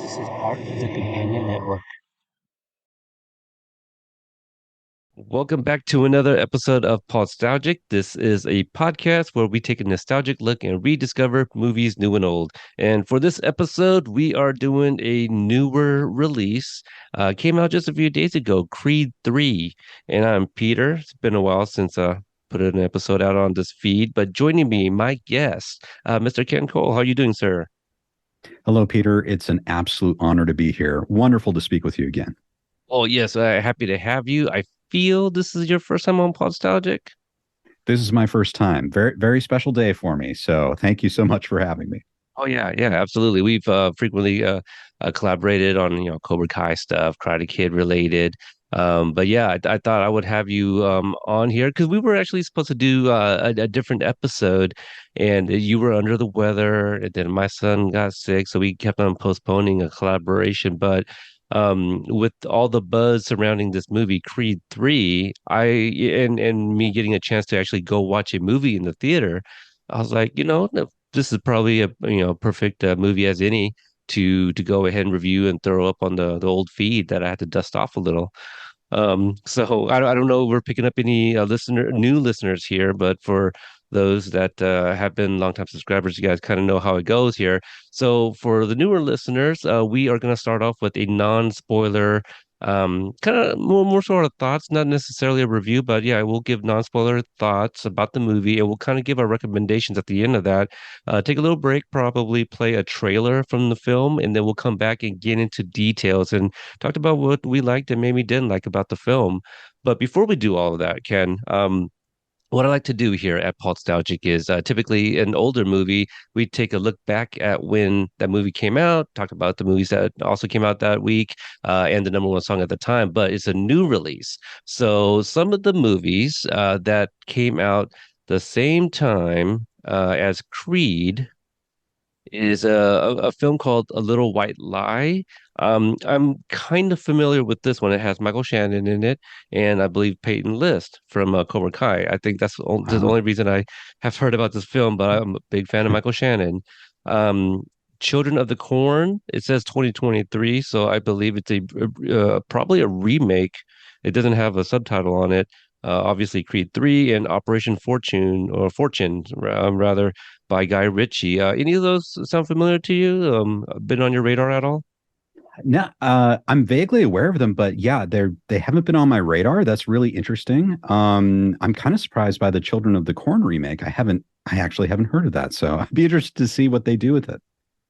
This is part of the Companion Network. Welcome back to another episode of Nostalgic. This is a podcast where we take a nostalgic look and rediscover movies new and old. And for this episode, we are doing a newer release. Came out just a few days ago, Creed 3. And I'm Peter. It's been a while since put an episode out on this feed, but joining me, my guest, Mr. Ken Cole. How are you doing, sir? Hello, Peter. It's an absolute honor to be here. Wonderful to speak with you again. Oh, yes, happy to have you. I feel this is your first time on Nostalgic. This is my first time. Very, very special day for me. So thank you so much for having me. Oh yeah, yeah, absolutely. We've frequently collaborated on Cobra Kai stuff, Karate Kid related. But yeah, I thought I would have you on here because we were actually supposed to do a different episode, and you were under the weather, and then my son got sick, so we kept on postponing a collaboration. But with all the buzz surrounding this movie, Creed 3, and me getting a chance to actually go watch a movie in the theater. I was like, this is probably a perfect movie as any to go ahead and review and throw up on the old feed that I had to dust off a little. So I don't know if we're picking up any new listeners here, but for those that have been longtime subscribers, you guys kind of know how it goes here. So for the newer listeners, we are going to start off with a non-spoiler, kind of more sort of thoughts, not necessarily a review, but yeah, we'll give non-spoiler thoughts about the movie, and we'll kind of give our recommendations at the end of that. Take a little break, probably play a trailer from the film, and then we'll come back and get into details and talked about what we liked and maybe didn't like about the film. But before we do all of that, Ken, what I like to do here at Paul Nostalgic is typically an older movie. We take a look back at when that movie came out, talk about the movies that also came out that week, and the number one song at the time. But it's a new release. So some of the movies that came out the same time as Creed is a film called A Little White Lie. I'm kind of familiar with this one. It has Michael Shannon in it, and I believe Peyton List from Cobra Kai. I think that's the Wow. only reason I have heard about this film, but I'm a big fan of Michael Shannon. Um, Children of the Corn, it says 2023, so I believe it's probably a remake. It doesn't have a subtitle on it. Obviously, Creed 3 and Operation Fortune, or Fortune, rather, by Guy Ritchie. Any of those sound familiar to you? Been on your radar at all? No, I'm vaguely aware of them, but yeah, they haven't been on my radar. That's really interesting. I'm kind of surprised by the Children of the Corn remake. I actually haven't heard of that, so I'd be interested to see what they do with it.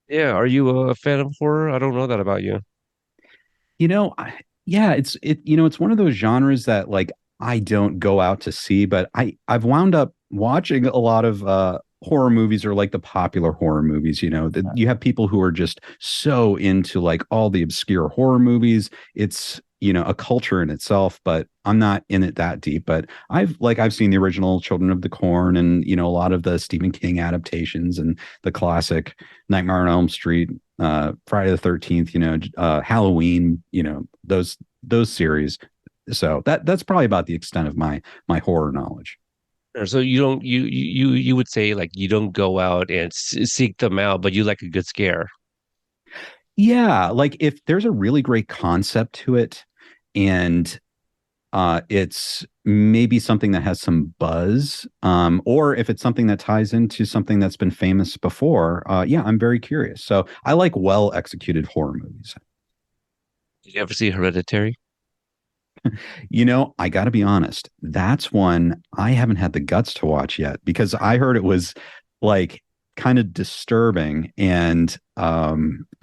Yeah, are you a fan of horror? I don't know that about you. You know, yeah, it's one of those genres that like I don't go out to see, but I've wound up watching a lot of horror movies or like the popular horror movies, that you have people who are just so into like all the obscure horror movies. It's, a culture in itself, but I'm not in it that deep. But I've seen the original Children of the Corn and, a lot of the Stephen King adaptations and the classic Nightmare on Elm Street, Friday the 13th, Halloween, those series. So that's probably about the extent of my horror knowledge. Or so you don't you would say like you don't go out and seek them out, but you like a good scare. Yeah, like if there's a really great concept to it and it's maybe something that has some buzz, or if it's something that ties into something that's been famous before, yeah, I'm very curious. So I like well executed horror movies. Did you ever see Hereditary? I got to be honest, that's one I haven't had the guts to watch yet because I heard it was like kind of disturbing and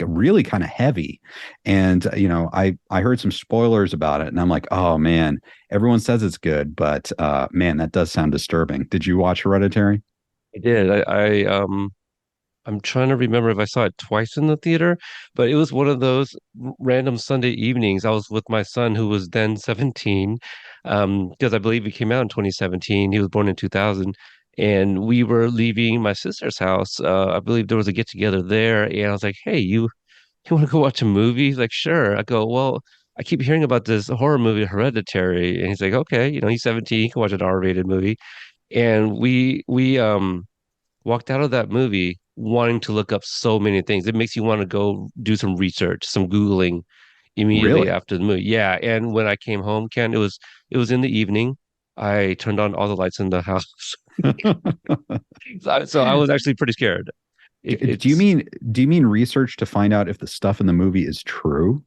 really kind of heavy. And I heard some spoilers about it and I'm like, "Oh man, everyone says it's good, but man, that does sound disturbing." Did you watch Hereditary? I did. I'm trying to remember if I saw it twice in the theater, but it was one of those random Sunday evenings. I was with my son who was then 17, because I believe he came out in 2017. He was born in 2000. And we were leaving my sister's house. I believe there was a get together there. And I was like, hey, you want to go watch a movie? He's like, sure. I go, well, I keep hearing about this horror movie, Hereditary. And he's like, okay, he's 17. He can watch an R-rated movie. And we walked out of that movie. wanting to look up so many things. It makes you want to go do some research, some Googling immediately Really? after the movie. Yeah, and when I came home, Ken, it was in the evening. I turned on all the lights in the house. So I was actually pretty scared. Do you It's mean research to find out if the stuff in the movie is true?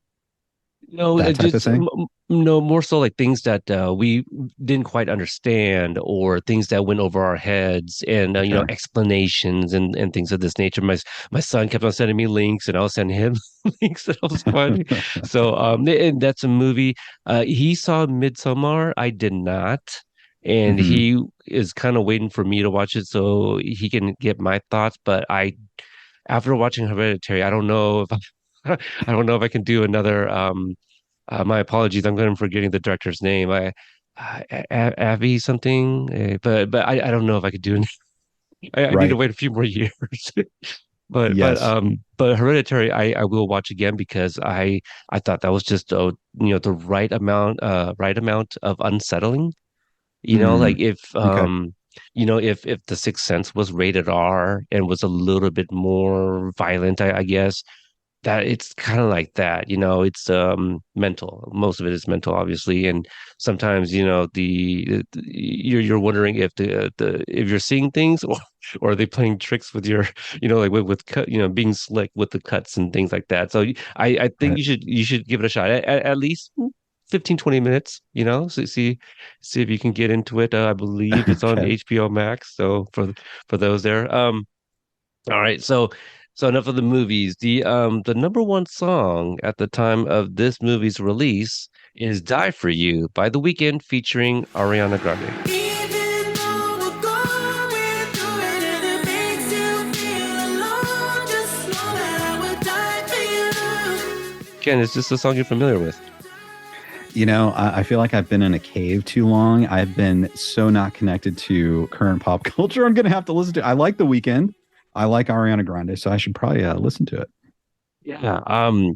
No, That it type of just thing? no more so like things that we didn't quite understand, or things that went over our heads, and Okay. explanations and things of this nature. My son kept on sending me links, and I was sending him links. That was funny. So and that's a movie. He saw Midsommar. I did not, and Hmm. he is kind of waiting for me to watch it so he can get my thoughts. But after watching Hereditary, I don't know if I don't know if I can do another. My apologies. I'm going to forgetting the director's name. Avi something, but I don't know if I could do it. I need to Right. wait a few more years. Yes. But Hereditary, I will watch again because I thought that was just the right amount of unsettling. Like Mm, if okay. if The Sixth Sense was rated R and was a little bit more violent, I guess that it's kind of like that. It's mental. Most of it is mental, obviously, and sometimes you're wondering if the if you're seeing things, or are they playing tricks with your like with cut, being slick with the cuts and things like that. So I think Right. you should give it a shot at least 15-20 minutes, so see if you can get into it. I believe it's on Okay. HBO Max, so for those there. All right, so enough of the movies. The number one song at the time of this movie's release is "Die for You" by The Weeknd featuring Ariana Grande. Even though we're going through it and it makes you feel alone, just know that I would die for you. Ken, is this a song you're familiar with? I feel like I've been in a cave too long. I've been so not connected to current pop culture. I'm gonna have to listen to. I like The Weeknd. I like Ariana Grande, so I should probably listen to it. Yeah.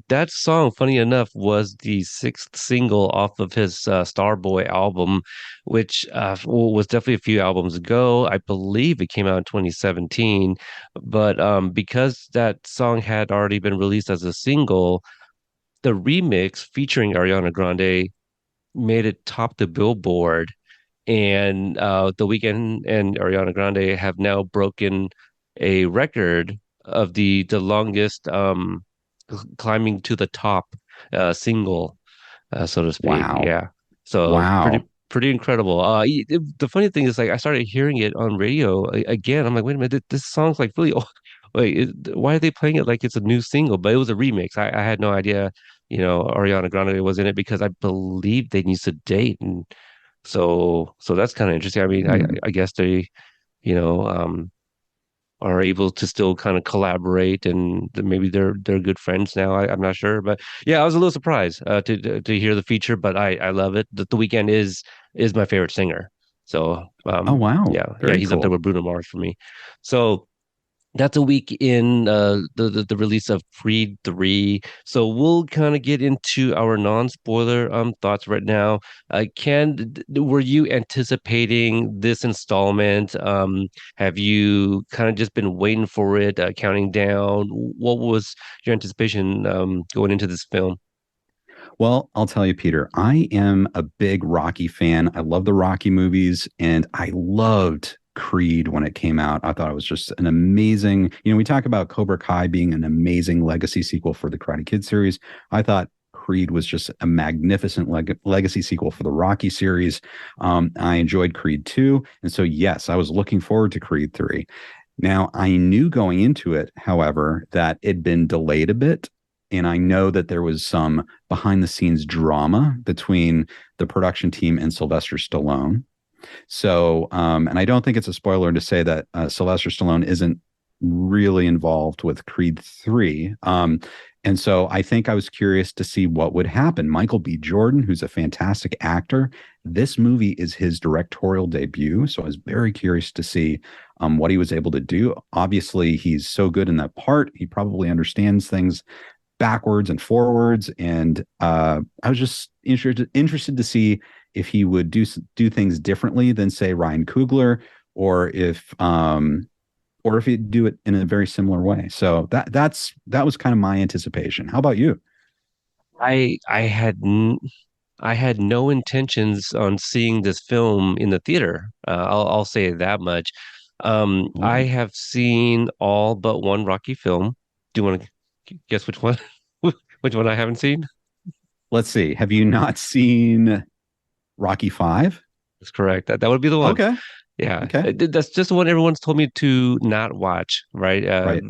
That song, funny enough, was the sixth single off of his Starboy album, which was definitely a few albums ago. I believe it came out in 2017, but because that song had already been released as a single, the remix featuring Ariana Grande made it top the Billboard, and The Weeknd and Ariana Grande have now broken a record of the longest climbing to the top single, so to speak. Wow. Yeah, so Wow. pretty incredible. The funny thing is, like, I started hearing it on radio again. I'm like, wait a minute, this song's like really old. Wait, why are they playing it like it's a new single? But it was a remix. I had no idea, Ariana Grande was in it because I believe they used to date, and so that's kind of interesting. I mean, Hmm. I guess they, you know, um, are able to still kind of collaborate, and maybe they're good friends now. I'm not sure, but yeah, I was a little surprised to hear the feature, but I love it. The Weeknd is my favorite singer. So Oh wow. yeah, Very he's up there cool. with Bruno Mars for me. So that's a week in the release of Creed 3. So we'll kind of get into our non-spoiler thoughts right now. Ken, were you anticipating this installment? Have you kind of just been waiting for it, counting down? What was your anticipation going into this film? Well, I'll tell you, Peter, I am a big Rocky fan. I love the Rocky movies, and I loved Creed when it came out. I thought it was just an amazing, we talk about Cobra Kai being an amazing legacy sequel for the Karate Kid series. I thought Creed was just a magnificent legacy sequel for the Rocky series. I enjoyed Creed 2. And so, yes, I was looking forward to Creed 3. Now, I knew going into it, however, that it'd been delayed a bit. And I know that there was some behind the scenes drama between the production team and Sylvester Stallone. So, and I don't think it's a spoiler to say that Sylvester Stallone isn't really involved with Creed 3. And so I think I was curious to see what would happen. Michael B. Jordan, who's a fantastic actor, this movie is his directorial debut. So I was very curious to see what he was able to do. Obviously, he's so good in that part. He probably understands things backwards and forwards. And I was just interested to see if he would do things differently than say Ryan Coogler, or if or if you do it in a very similar way. So that was kind of my anticipation. How about you? I I had n- I had no intentions on seeing this film in the theater. I'll say that much. I Ooh. have seen all but one Rocky film. Do you want to guess which one? Which one I haven't seen? Let's see. Have you not seen Rocky Five? That's correct. That would be the one. Okay. Yeah, Okay. that's just the one everyone's told me to not watch, right? Right.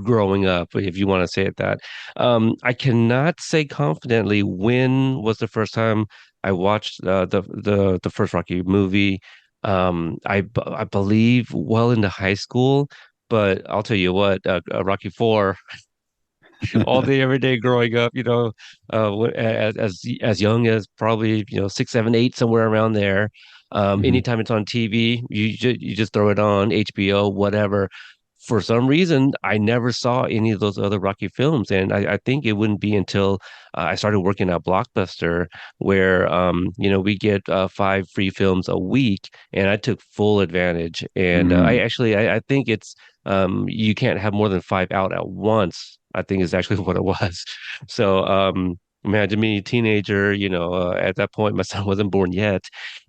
Growing up, if you want to say it that. I cannot say confidently when was the first time I watched the first Rocky movie. I believe well into high school, but I'll tell you what, Rocky Four all day, every day growing up, as young as probably, 6, 7, 8, somewhere around there. Mhm. Anytime it's on TV, you just throw it on HBO, whatever. For some reason, I never saw any of those other Rocky films, and I think it wouldn't be until I started working at Blockbuster where we get 5 free films a week, and I took full advantage. And I Mm. actually I think it's you can't have more than 5 out at once. I think is actually what it was. So, imagine me, teenager, at that point, my son wasn't born yet.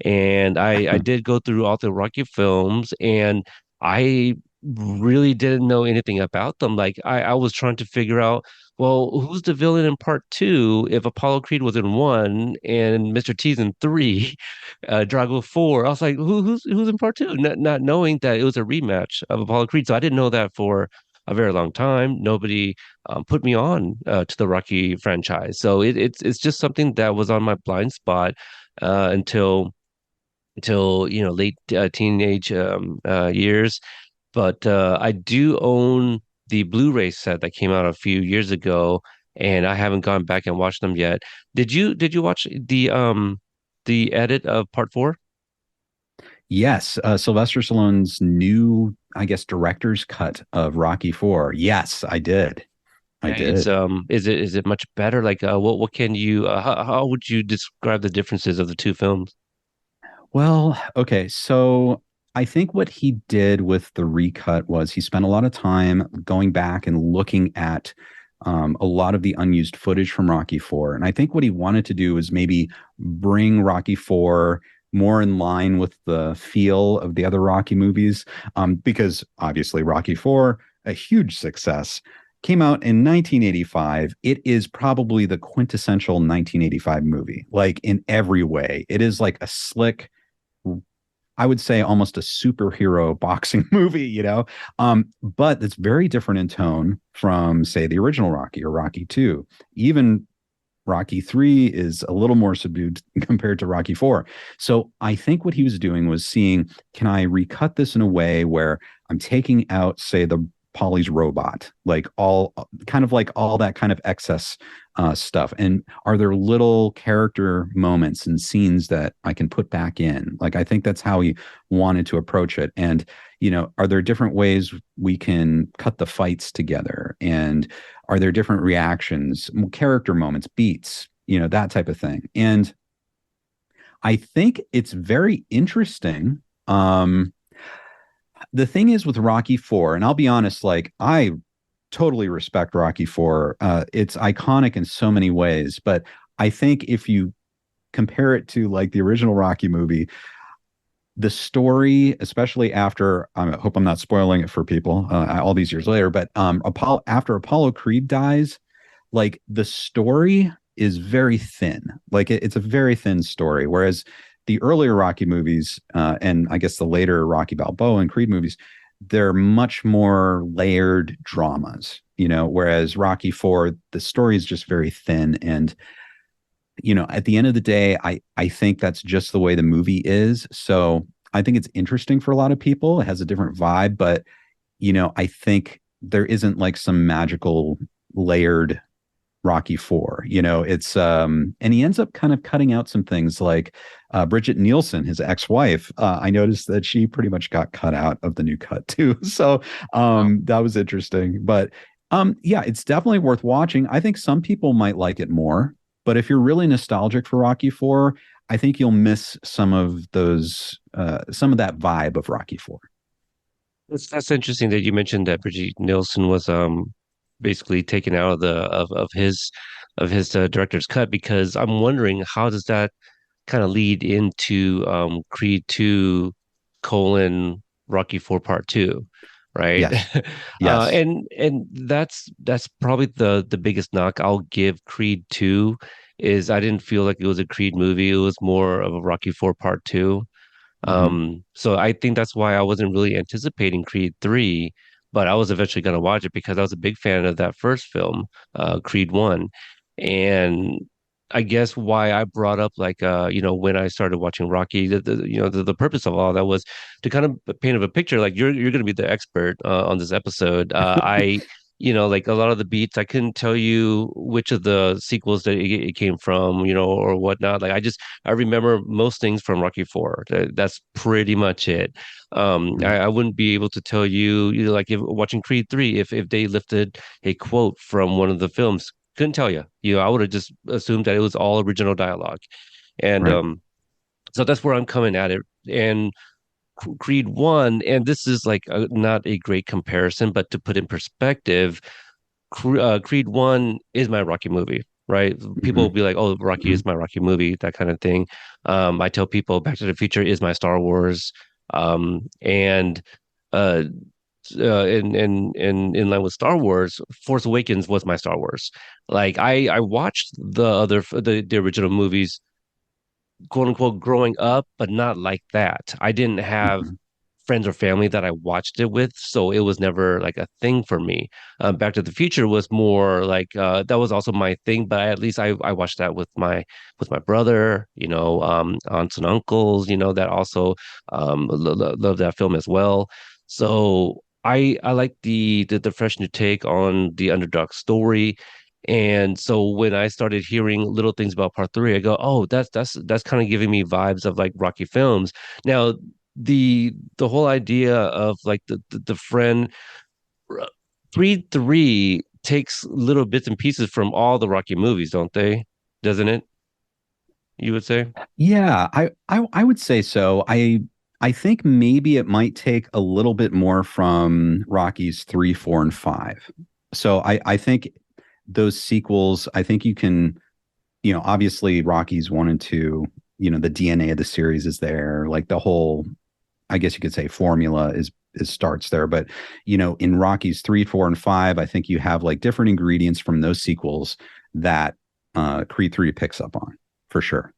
And I did go through all the Rocky films, and I really didn't know anything about them. Like, I was trying to figure out, well, who's the villain in part two if Apollo Creed was in one and Mr. T's in three, Drago four? I was like, who's in part two? Not knowing that it was a rematch of Apollo Creed. So I didn't know that for a very long time. Nobody put me on to the Rocky franchise. So it's just something that was on my blind spot until late teenage years. But I do own the Blu-ray set that came out a few years ago, and I haven't gone back and watched them yet. Did you watch the edit of part four? Yes, Sylvester Stallone's new, I guess, director's cut of Rocky Four. Yes, I did. I Yeah, it's did. is it much better? Like what can you how would you describe the differences of the two films? Well, okay, so I think what he did with the recut was he spent a lot of time going back and looking at a lot of the unused footage from Rocky Four, and I think what he wanted to do is maybe bring Rocky Four more in line with the feel of the other Rocky movies, because obviously Rocky Four, a huge success. Came out in 1985. It is probably the quintessential 1985 movie, like in every way. It is like a slick, I would say almost a superhero boxing movie, but it's very different in tone from, say, the original Rocky or Rocky 2. Even Rocky 3 is a little more subdued compared to Rocky 4. So I think what he was doing was seeing, can I recut this in a way where I'm taking out, say, the Polly's robot, like all kind of like all that kind of excess stuff. And are there little character moments and scenes that I can put back in? Like, I think that's how he wanted to approach it. And, are there different ways we can cut the fights together? And are there different reactions, character moments, beats, that type of thing? And I think it's very interesting. The thing is with Rocky Four, and I'll be honest, like I totally respect Rocky Four. It's iconic in so many ways, but I think if you compare it to like the original Rocky movie, the story, especially after, I hope I'm not spoiling it for people all these years later, but after Apollo Creed dies, like the story is very thin. Like it's a very thin story. Whereas the earlier Rocky movies, and I guess the later Rocky Balboa and Creed movies, they're much more layered dramas, whereas Rocky Four, the story is just very thin. And, at the end of the day, I think that's just the way the movie is. So I think it's interesting for a lot of people. It has a different vibe, but, I think there isn't like some magical layered Rocky Four. It's and he ends up kind of cutting out some things like Bridget Nielsen, his ex-wife. I noticed that she pretty much got cut out of the new cut too. So Wow. that was interesting. But yeah, it's definitely worth watching. I think some people might like it more, but if you're really nostalgic for Rocky Four, I think you'll miss some of that vibe of Rocky Four. That's interesting that you mentioned that Bridget Nielsen was basically taken out of the of his director's cut, because I'm wondering how does that kind of lead into Creed 2 colon Rocky 4 Part 2, right? Yes. Yes. And that's probably the biggest knock I'll give Creed 2 is I didn't feel like it was a Creed movie. It was more of a Rocky 4 Part 2. Hmm. So I think that's why I wasn't really anticipating Creed 3, but I was eventually going to watch it because I was a big fan of that first film, Creed 1. And I guess why I brought up like when I started watching Rocky, the purpose of all that was to kind of paint of a picture. Like you're going to be the expert on this episode. Like a lot of the beats, I couldn't tell you which of the sequels that it came from, or whatnot. Like I remember most things from Rocky Four. That's pretty much it. I wouldn't be able to tell you, like if watching Creed 3, if they lifted a quote from one of the films, couldn't tell you. I would have just assumed that it was all original dialogue. And Right. so that's where I'm coming at it. And Creed 1, and this is like not a great comparison, but to put in perspective, Creed 1 is my Rocky movie, right? People will Hmm. be like, "Oh, Rocky Hmm. is my Rocky movie," that kind of thing. I tell people Back to the Future is my Star Wars. And uh, in line with Star Wars, Force Awakens was my Star Wars. Like I watched the original movies, quote unquote, growing up, but not like that. I didn't have Hmm. friends or family that I watched it with, so it was never like a thing for me. Back to the Future was more like that was also my thing, but at least I watched that with my brother, aunts and uncles, that also love that film as well. So I like the fresh new take on the underdog story. And so when I started hearing little things about part three, I go, "Oh, that's kind of giving me vibes of like Rocky films." Now, the whole idea of like the friend, Creed 3 takes little bits and pieces from all the Rocky movies, don't they? Doesn't it? You would say? Yeah, I would say so. I think maybe it might take a little bit more from Rockies 3, 4, and 5. So I think those sequels, I think you can, obviously Rockies 1 and 2, the DNA of the series is there. Like the whole, I guess you could say formula is starts there. But in Rockies 3, 4, and 5, I think you have like different ingredients from those sequels that Creed 3 picks up on for sure.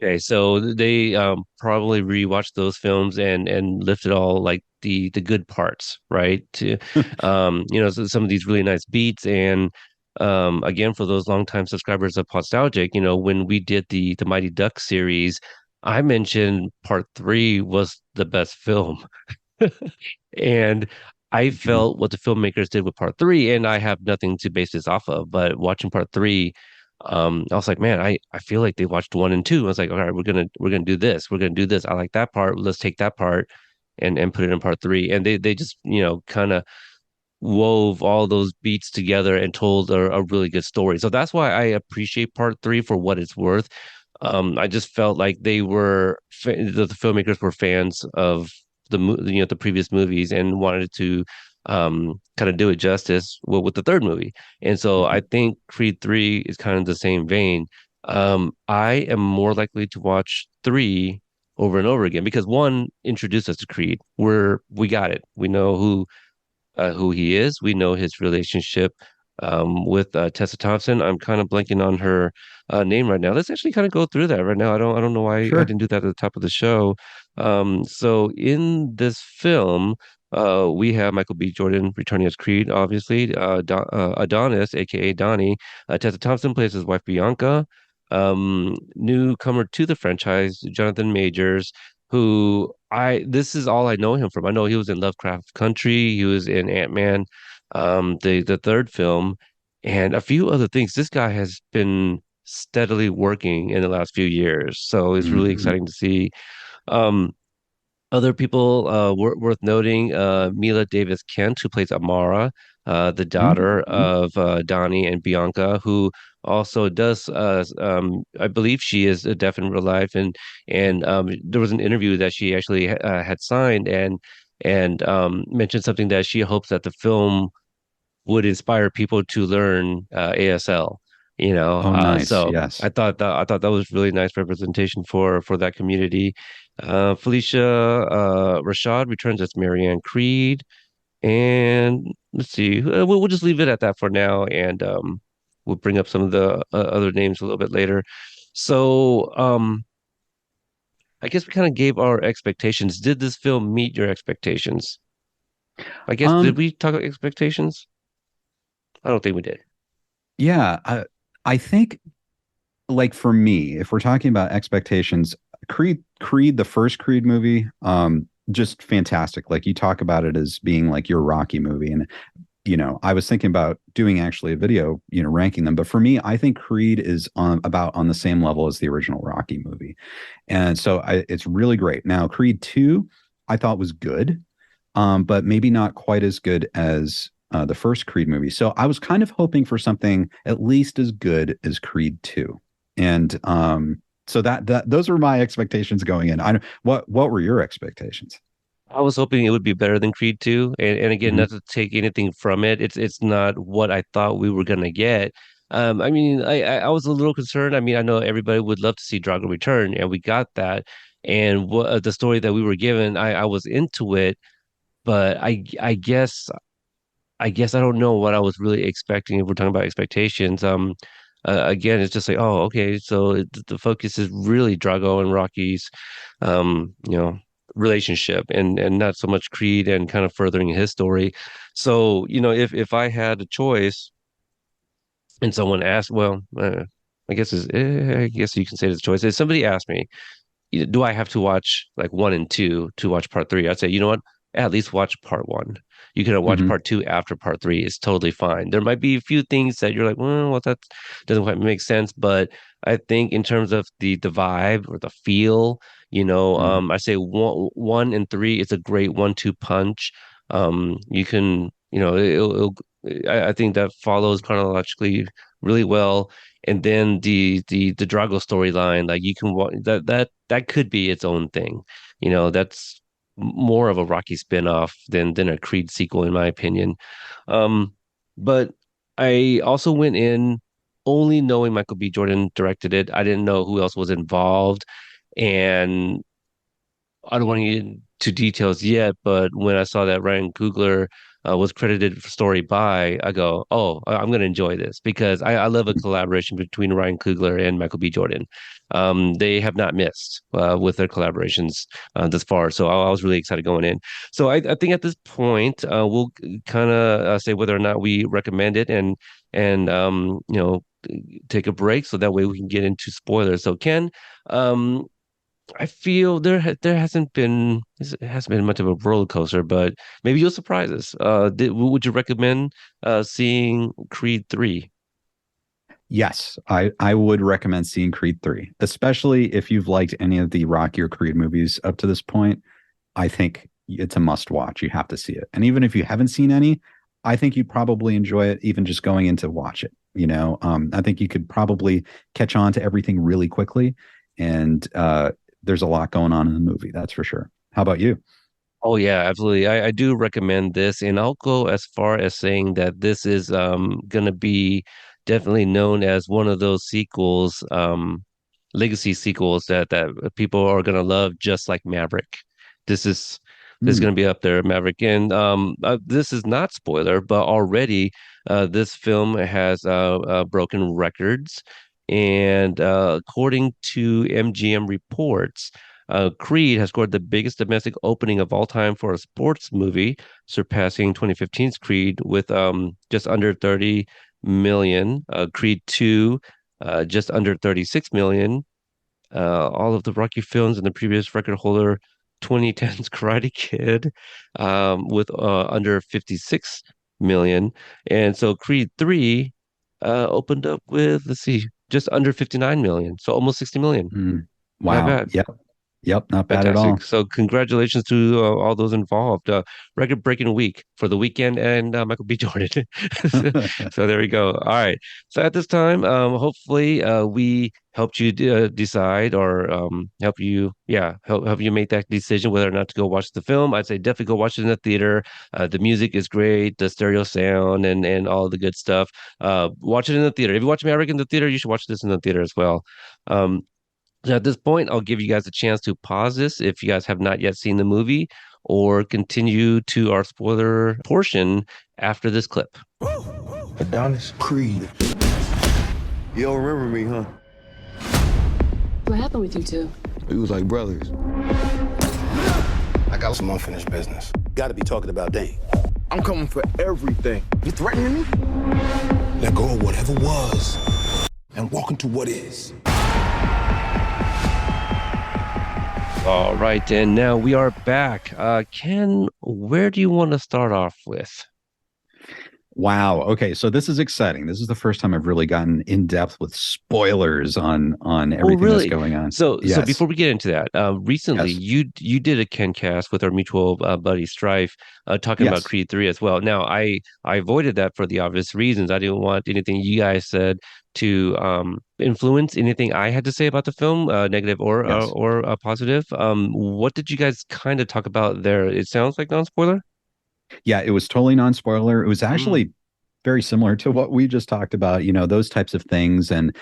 Okay, so they probably rewatched those films and lifted all like the good parts, right? To so some of these really nice beats. And again, for those longtime subscribers of Nostalgic, when we did the Mighty Duck series, I mentioned part three was the best film. And I Mhm. felt what the filmmakers did with part three, and I have nothing to base this off of, but watching part three, I was like, man, I feel like they watched one and two. I was like, all right, we're gonna do this. We're gonna do this. I like that part. Let's take that part and put it in part three. And they just, kind of wove all those beats together and told a really good story. So that's why I appreciate part three for what it's worth. I just felt like the filmmakers were fans of the previous movies and wanted to kind of do it justice with the third movie. And so I Mhm. think Creed 3 is kind of the same vein. I am more likely to watch 3 over and over again because one introduced us to Creed. We got it. We know who he is. We know his relationship with Tessa Thompson. I'm kind of blanking on her name right now. Let's actually kind of go through that right now. I don't know why I Sure. didn't do that at the top of the show. So in this film, we have Michael B. Jordan returning as Creed, obviously. Adonis, aka Donnie. Tessa Thompson plays his wife Bianca. Newcomer to the franchise, Jonathan Majors, who this is all I know him from. I know he was in Lovecraft Country, he was in Ant-Man, the third film, and a few other things. This guy has been steadily working in the last few years, so it's really Hmm. exciting to see. Um, Other people worth noting, Mila Davis Kent, who plays Amara, the daughter Hmm. of Donnie and Bianca, who also does, I believe she is deaf in real life. And there was an interview that she actually had signed, and and mentioned something that she hopes that the film would inspire people to learn ASL. Oh, nice. So Yes. I thought that was really nice representation for that community. Felicia Rashad returns as Marianne Creed, and let's see, we'll just leave it at that for now, and we'll bring up some of the other names a little bit later. So I guess we kind of gave our expectations. Did this film meet your expectations? I guess did Um, we talk about expectations? I don't think we did. yeah, I think like for me, if we're talking about expectations, Creed, the first Creed movie, just fantastic. Like you talk about it as being like your Rocky movie. And, I was thinking about doing actually a video, ranking them. But for me, I think Creed is on the same level as the original Rocky movie. And so it's really great. Now, Creed 2, I thought was good, but maybe not quite as good as the first Creed movie. So I was kind of hoping for something at least as good as Creed 2. And so that those were my expectations going in. What were your expectations? I was hoping it would be better than Creed 2. And again, Mhm. not to take anything from it. It's not what I thought we were gonna get. I mean, I was a little concerned. I mean, I know everybody would love to see Drago return, and we got that. And what the story that we were given, I was into it, but I guess I don't know what I was really expecting if we're talking about expectations. Again, it's just like, oh, okay, so the focus is really Drago and Rocky's, you know, relationship, and not so much Creed and kind of furthering his story. So, if I had a choice and someone asked, well, I guess you can say it's a choice. If somebody asked me, do I have to watch like one and two to watch part three? I'd say, you know what? At least watch part one. You can watch Mhm. part two after part three. It's totally fine. There might be a few things that you're like, well, that doesn't quite make sense. But I think in terms of the vibe or the feel, Mhm. I say one and three is a great 1-2 punch. You can, I think that follows chronologically really well. And then the Drago storyline, like you can that could be its own thing. That's more of a Rocky spinoff than a Creed sequel, in my opinion. But I also went in only knowing Michael B. Jordan directed it. I didn't know who else was involved, and I don't want to get into details yet, but when I saw that Ryan Coogler was credited for story by, I go, oh, I'm going to enjoy this because I love a collaboration between Ryan Coogler and Michael B. Jordan. They have not missed with their collaborations thus far, so I was really excited going in. So I think at this point, we'll kind of say whether or not we recommend it and take a break so that way we can get into spoilers. So Ken, um, I feel it hasn't been much of a roller coaster, but maybe you'll surprise us. Would you recommend seeing Creed 3? Yes, I would recommend seeing Creed 3, especially if you've liked any of the Rocky or Creed movies up to this point. I think it's a must watch. You have to see it. And even if you haven't seen any, I think you'd probably enjoy it even just going in to watch it. I think you could probably catch on to everything really quickly. And there's a lot going on in the movie, that's for sure. How about you? Oh yeah, absolutely. I do recommend this, and I'll go as far as saying that this is gonna be definitely known as one of those sequels, legacy sequels that people are gonna love, just like Maverick. This is this is Hmm. gonna be up there, Maverick, and this is not spoiler, but already this film has broken records, and according to MGM reports. Creed has scored the biggest domestic opening of all time for a sports movie, surpassing 2015's Creed with just under 30 million. Creed 2, just under 36 million. All of the Rocky films and the previous record holder, 2010's Karate Kid, with under 56 million. And so Creed 3 opened up with, let's see, just under 59 million. So almost 60 million. Hmm. Not Wow. bad. Yep. Yep, not bad at Fantastic. all. So congratulations to all those involved. Record-breaking week for The Weekend and Michael B. Jordan. So, so there we go. All right. So at this time, hopefully we helped you decide or help you make that decision whether or not to go watch the film. I'd say definitely go watch it in the theater. The music is great, the stereo sound and all the good stuff. Watch it in the theater. If you watch Maverick in the theater, you should watch this in the theater as well. Um, so at this point, I'll give you guys a chance to pause this if you guys have not yet seen the movie, or continue to our spoiler portion after this clip. Adonis Creed. You don't remember me, huh? What happened with you two? We was like brothers. I got some unfinished business. Gotta be talking about Dane. I'm coming for everything. You threatening me? Let go of whatever was and walk into what is. All right, and now we are back. Ken, where do you want to start off with? Wow. Okay, so this is exciting. This is the first time I've really gotten in depth with spoilers on everything really? that's going on. So Yes. before we get into that, recently Yes. you did a Ken cast with our mutual buddy Strife, talking about Yes. Creed 3 as well. Now I avoided that for the obvious reasons. I didn't want anything you guys said to influence anything I had to say about the film, negative Yes. or positive. What did you guys kind of talk about there? It sounds like non-spoiler. Yeah, it was totally non-spoiler. It was Mm. actually very similar to what we just talked about, those types of things. And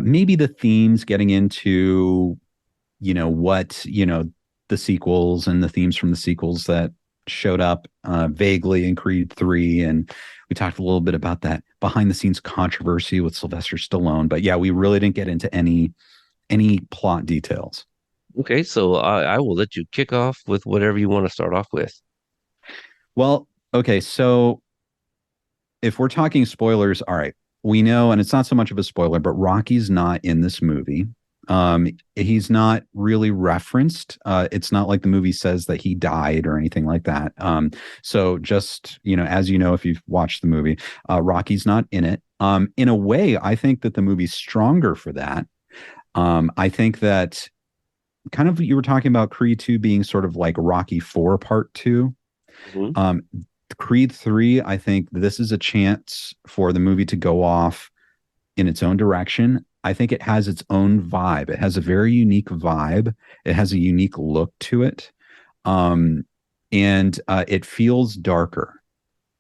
maybe the themes getting into, what, the sequels and the themes from the sequels that showed up vaguely in Creed 3. And we talked a little bit about that behind the scenes controversy with Sylvester Stallone. But yeah, we really didn't get into any plot details. Okay, so I will let you kick off with whatever you want to start off with. Well, okay, so if we're talking spoilers, all right, we know, and it's not so much of a spoiler, but Rocky's not in this movie. He's not really referenced. It's not like the movie says that he died or anything like that. So just, as you know, if you've watched the movie, Rocky's not in it. In a way, I think that the movie's stronger for that. I think that kind of, you were talking about Creed 2 being sort of like Rocky 4 Part 2. Mhm. Creed 3, I think this is a chance for the movie to go off in its own direction. I think it has its own vibe. It has a very unique vibe. It has a unique look to it. And it feels darker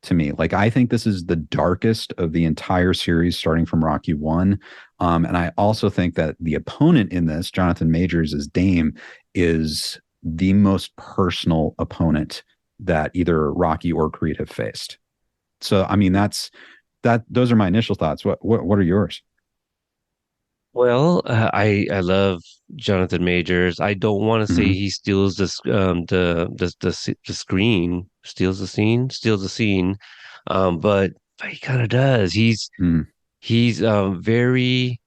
to me. Like, I think this is the darkest of the entire series, starting from Rocky 1. And I also think that the opponent in this, Jonathan Majors as Dame, is the most personal opponent that either Rocky or Creed have faced. So, I mean, those are my initial thoughts. What are yours? Well, I love Jonathan Majors. I don't want to say Mhm. he steals the screen, steals the scene, but he kind of does. Mm. He's very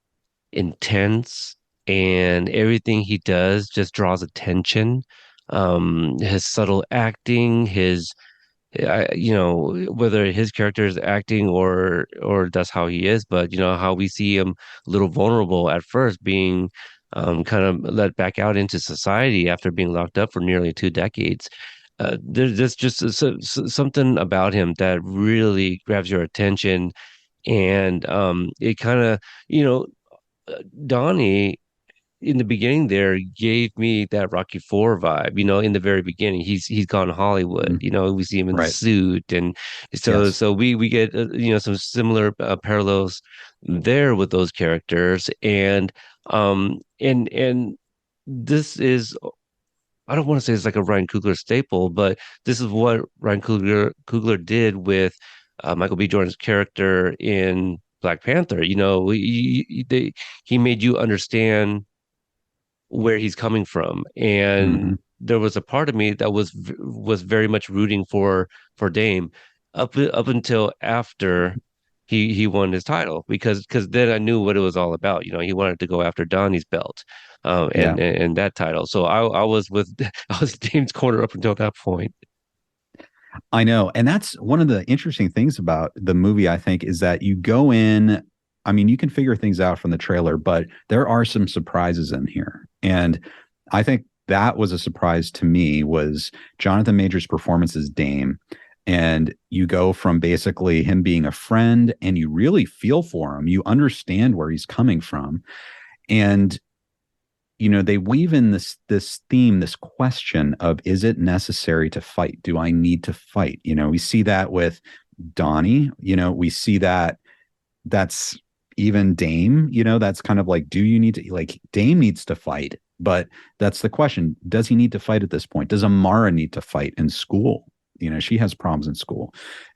intense, and everything he does just draws attention. His subtle acting, whether his character is acting or that's how he is, but how we see him a little vulnerable at first, being kind of let back out into society after being locked up for nearly 2 decades. There's just something about him that really grabs your attention, and it kind of, Donnie in the beginning there gave me that Rocky Four vibe. In the very beginning, he's gone Hollywood. Mm. We see him in the Right. suit, and so Yes. so we get some similar parallels there with those characters, and this is, I don't want to say it's like a Ryan Coogler staple, but this is what Ryan Coogler did with Michael B. Jordan's character in Black Panther. He made you understand where he's coming from, and Mhm. there was a part of me that was very much rooting for Dame up until after he won his title, because then I knew what it was all about. He wanted to go after Donnie's belt, Yeah. and that title. So I was with I was Dame's corner up until that point. I know. And that's one of the interesting things about the movie, I think, is that you go in, I mean, you can figure things out from the trailer, but there are some surprises in here. And I think that was a surprise to me, was Jonathan Majors' performance as Dame. And you go from basically him being a friend and you really feel for him. You understand where he's coming from. And they weave in this theme, this question of, is it necessary to fight? Do I need to fight? We see that with Donnie. We see that's even Dame. That's kind of like, do you need to, like, Dame needs to fight, but that's the question. Does he need to fight at this point? Does Amara need to fight in school? She has problems in school.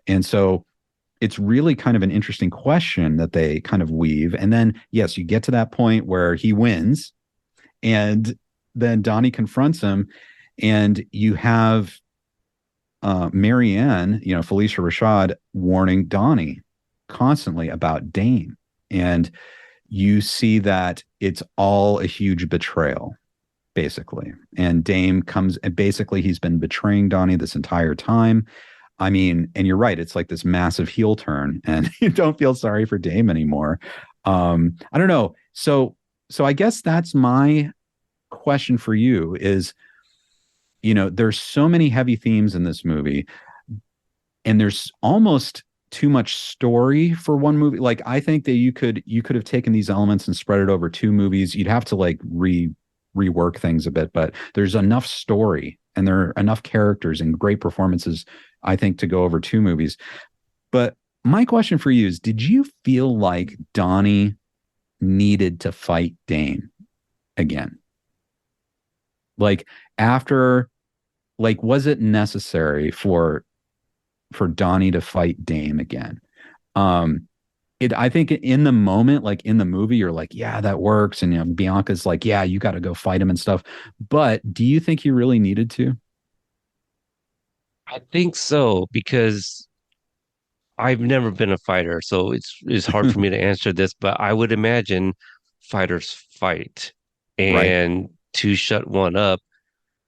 And so it's really kind of an interesting question that they kind of weave. And then, yes, you get to that point where he wins, and then Donnie confronts him, and you have Marianne, Felicia Rashad, warning Donnie constantly about Dame. And you see that it's all a huge betrayal, basically. And Dame comes, and basically he's been betraying Donnie this entire time. I mean, and you're right, it's like this massive heel turn, and you don't feel sorry for Dame anymore. I don't know. So I guess that's my question for you is, there's so many heavy themes in this movie, and there's almost too much story for one movie. Like, I think that you could have taken these elements and spread it over 2 movies. You'd have to like rework things a bit, but there's enough story and there are enough characters and great performances, I think, to go over 2 movies. But my question for you is, did you feel like Donnie needed to fight Dame again? Like, after, like, was it necessary for Donnie to fight Dame again? I think in the moment, like in the movie, you're like, yeah, that works. And Bianca's like, yeah, you got to go fight him and stuff. But do you think he really needed to? I think so, because I've never been a fighter, so it's hard for me to answer this, but I would imagine fighters fight. Right. And to shut one up,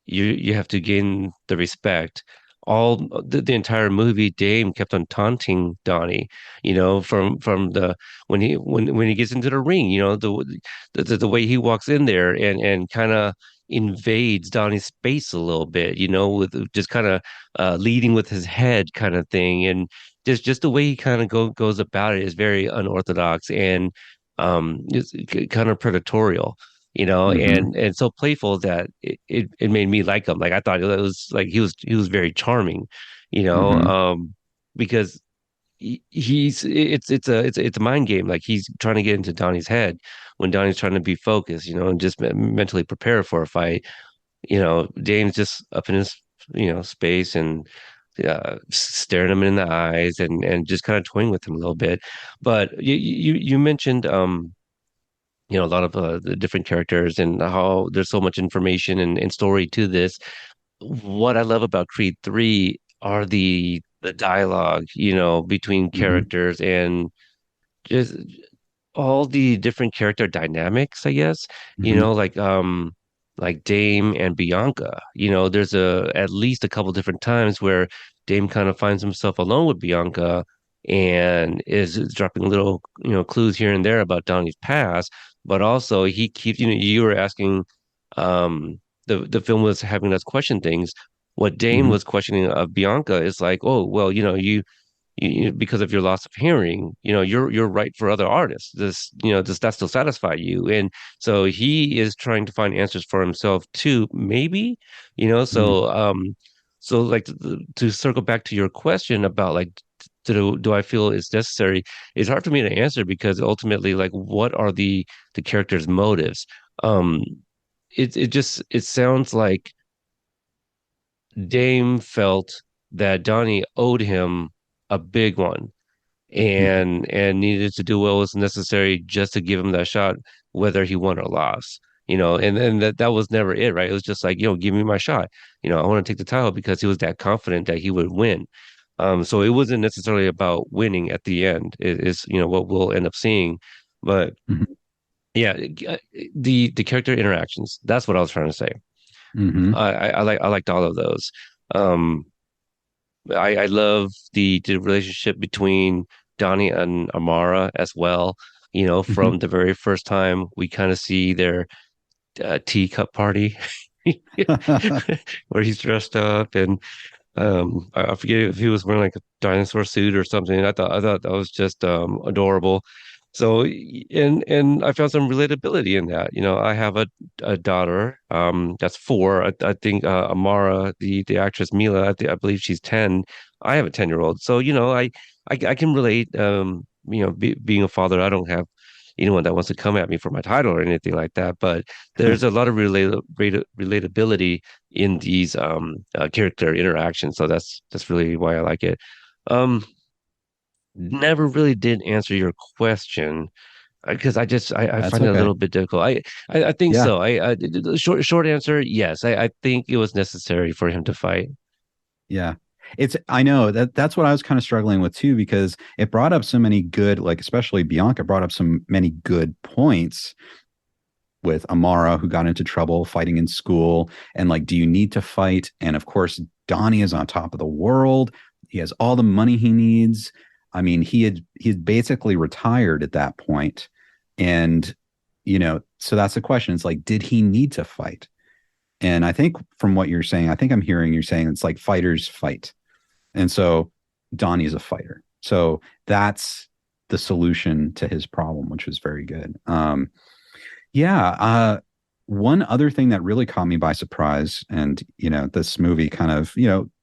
you have to gain the respect. All the entire movie, Dame kept on taunting Donnie, from the when he gets into the ring, the way he walks in there and kind of invades Donnie's space a little bit, with just kind of leading with his head kind of thing, and just the way he kind of goes about it is very unorthodox and it's kind of predatorial, Mm-hmm. and so playful that it made me like him. Like, I thought it was like he was very charming, Mm-hmm. because it's a mind game. Like, he's trying to get into Donnie's head when Donnie's trying to be focused, and just mentally prepare for a fight. Dame's just up in his space and staring him in the eyes and just kind of toying with him a little bit. But you mentioned a lot of the different characters and how there's so much information and story to this. What I love about Creed 3 are the dialogue, between Mm-hmm. characters, and just all the different character dynamics, I guess. Mm-hmm. Like Dame and Bianca. There's at least a couple different times where Dame kind of finds himself alone with Bianca and is dropping little, clues here and there about Donnie's past, but also he keeps, you were asking, the film was having us question things. What Dame Mm-hmm. was questioning of Bianca is like, oh, well, because of your loss of hearing, you're right for other artists. Does that still satisfy you? And so he is trying to find answers for himself too, maybe, Mm-hmm. so like to circle back to your question about like, do I feel it's necessary? It's hard for me to answer because ultimately, like, what are the characters' motives? Um, it sounds like Dame felt that Donnie owed him a big one, and needed to do what was necessary just to give him that shot, whether he won or lost. And that was never it, right? It was just like, give me my shot. I want to take the title because he was that confident that he would win. So it wasn't necessarily about winning at the end. It is, what we'll end up seeing. But Mm-hmm. yeah, the character interactions, that's what I was trying to say. Mm-hmm. I liked all of those. Um, I love the relationship between Donnie and Amara as well. Mm-hmm. From the very first time we kind of see their teacup party, where he's dressed up and I forget if he was wearing like a dinosaur suit or something. I thought that was just adorable. So and I found some relatability in that. You know, I have a daughter that's 4. I think Amara, the actress Mila, I believe she's 10. I have a 10-year-old. So, you know, I can relate you know, being a father, I don't have anyone that wants to come at me for my title or anything like that, but there's a lot of relatability in these character interactions. So that's really why I like it. Um, Never really did answer your question because I That's find it a okay. little bit difficult. I think Yeah. so. The short answer, yes. I think it was necessary for him to fight. Yeah. I know that's what I was kind of struggling with too, because it brought up so many good, like especially Bianca brought up so many good points with Amara, who got into trouble fighting in school. And like, do you need to fight? And of course, Donnie is on top of the world. He has all the money he needs. I mean, he had basically retired at that point. And, so that's the question. It's like, did he need to fight? And I think from what you're saying, I think I'm hearing you're saying it's like fighters fight. And so Donnie's a fighter. So that's the solution to his problem, which was very good. Yeah. One other thing that really caught me by surprise, and this movie kind of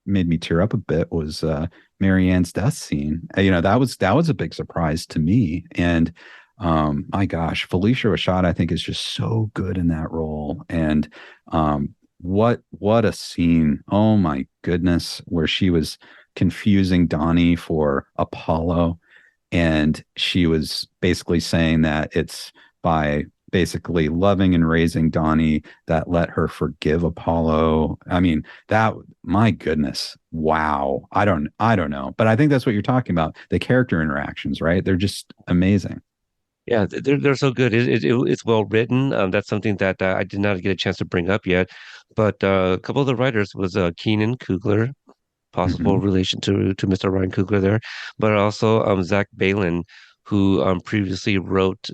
made me tear up a bit, was Marianne's death scene. That was a big surprise to me. And my gosh, Felicia Rashad, I think, is just so good in that role. And what a scene! Oh my goodness, where she was confusing Donnie for Apollo, and she was basically saying that it's by basically loving and raising Donnie that let her forgive Apollo. I mean, that, my goodness. Wow. I don't know. But I think that's what you're talking about. The character interactions, right? They're just amazing. Yeah, they're so good. It's well written. That's something that I did not get a chance to bring up yet. But a couple of the writers was Keenan Coogler, possible Hmm. relation to Mr. Ryan Coogler there, but also Zach Balin, who previously wrote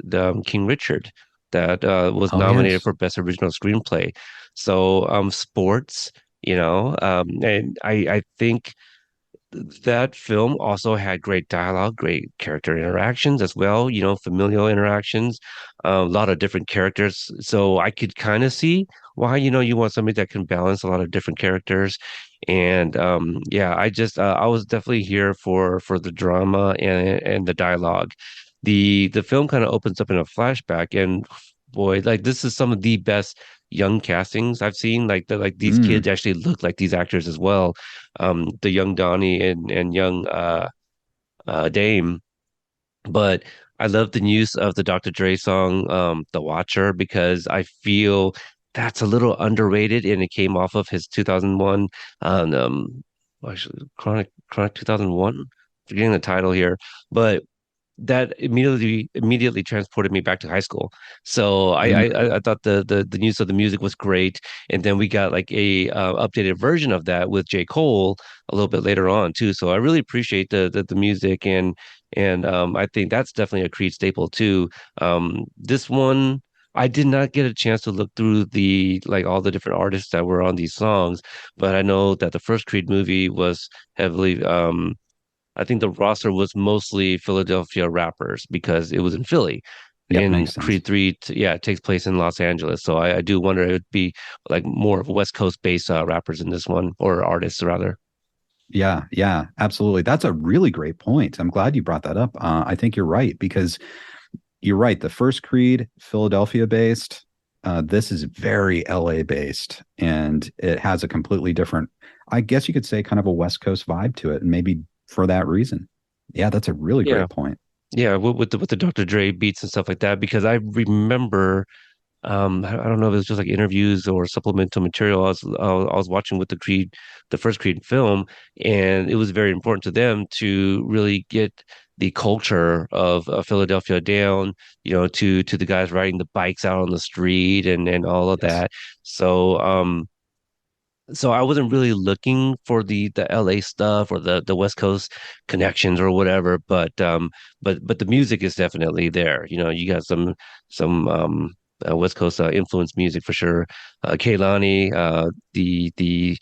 King Richard, that was Oh, nominated yes. for Best Original Screenplay. So sports, and I think that film also had great dialogue, great character interactions as well, familial interactions, a lot of different characters. So I could kind of see why, you want somebody that can balance a lot of different characters. And yeah, I was definitely here for the drama and the dialogue. The film kind of opens up in a flashback, and boy, like this is some of the best young castings I've seen. Like these Mm. kids actually look like these actors as well, the young Donnie and young Dame. But I love the use of the Dr. Dre song, "The Watcher," because I feel that's a little underrated, and it came off of his 2001, well, actually, Chronic 2001. Forgetting the title here, but that immediately transported me back to high school. So I thought the use of the music was great, and then we got like a updated version of that with J. Cole a little bit later on too. So I really appreciate the music, and I think that's definitely a Creed staple too. This one, I did not get a chance to look through the like all the different artists that were on these songs, but I know that the first Creed movie was heavily I think the roster was mostly Philadelphia rappers because it was in Philly. Yep, In makes sense. Creed 3, yeah, it takes place in Los Angeles. So I do wonder it would be like more of West Coast based rappers in this one, or artists rather. Yeah, yeah, absolutely. That's a really great point. I'm glad you brought that up. I think you're right, because you're right. The first Creed, Philadelphia based. This is very LA based, and it has a completely different, I guess you could say, kind of a West Coast vibe to it, and maybe for that reason. Yeah, that's a really Yeah. great point. Yeah, with the Dr. Dre beats and stuff like that, because I remember I don't know if it was just like interviews or supplemental material. I was watching with the first Creed film, and it was very important to them to really get the culture of Philadelphia down, to the guys riding the bikes out on the street and all of Yes. that. So so I wasn't really looking for the LA stuff or the West Coast connections or whatever, but the music is definitely there. You got some West Coast influenced music for sure. Kehlani, the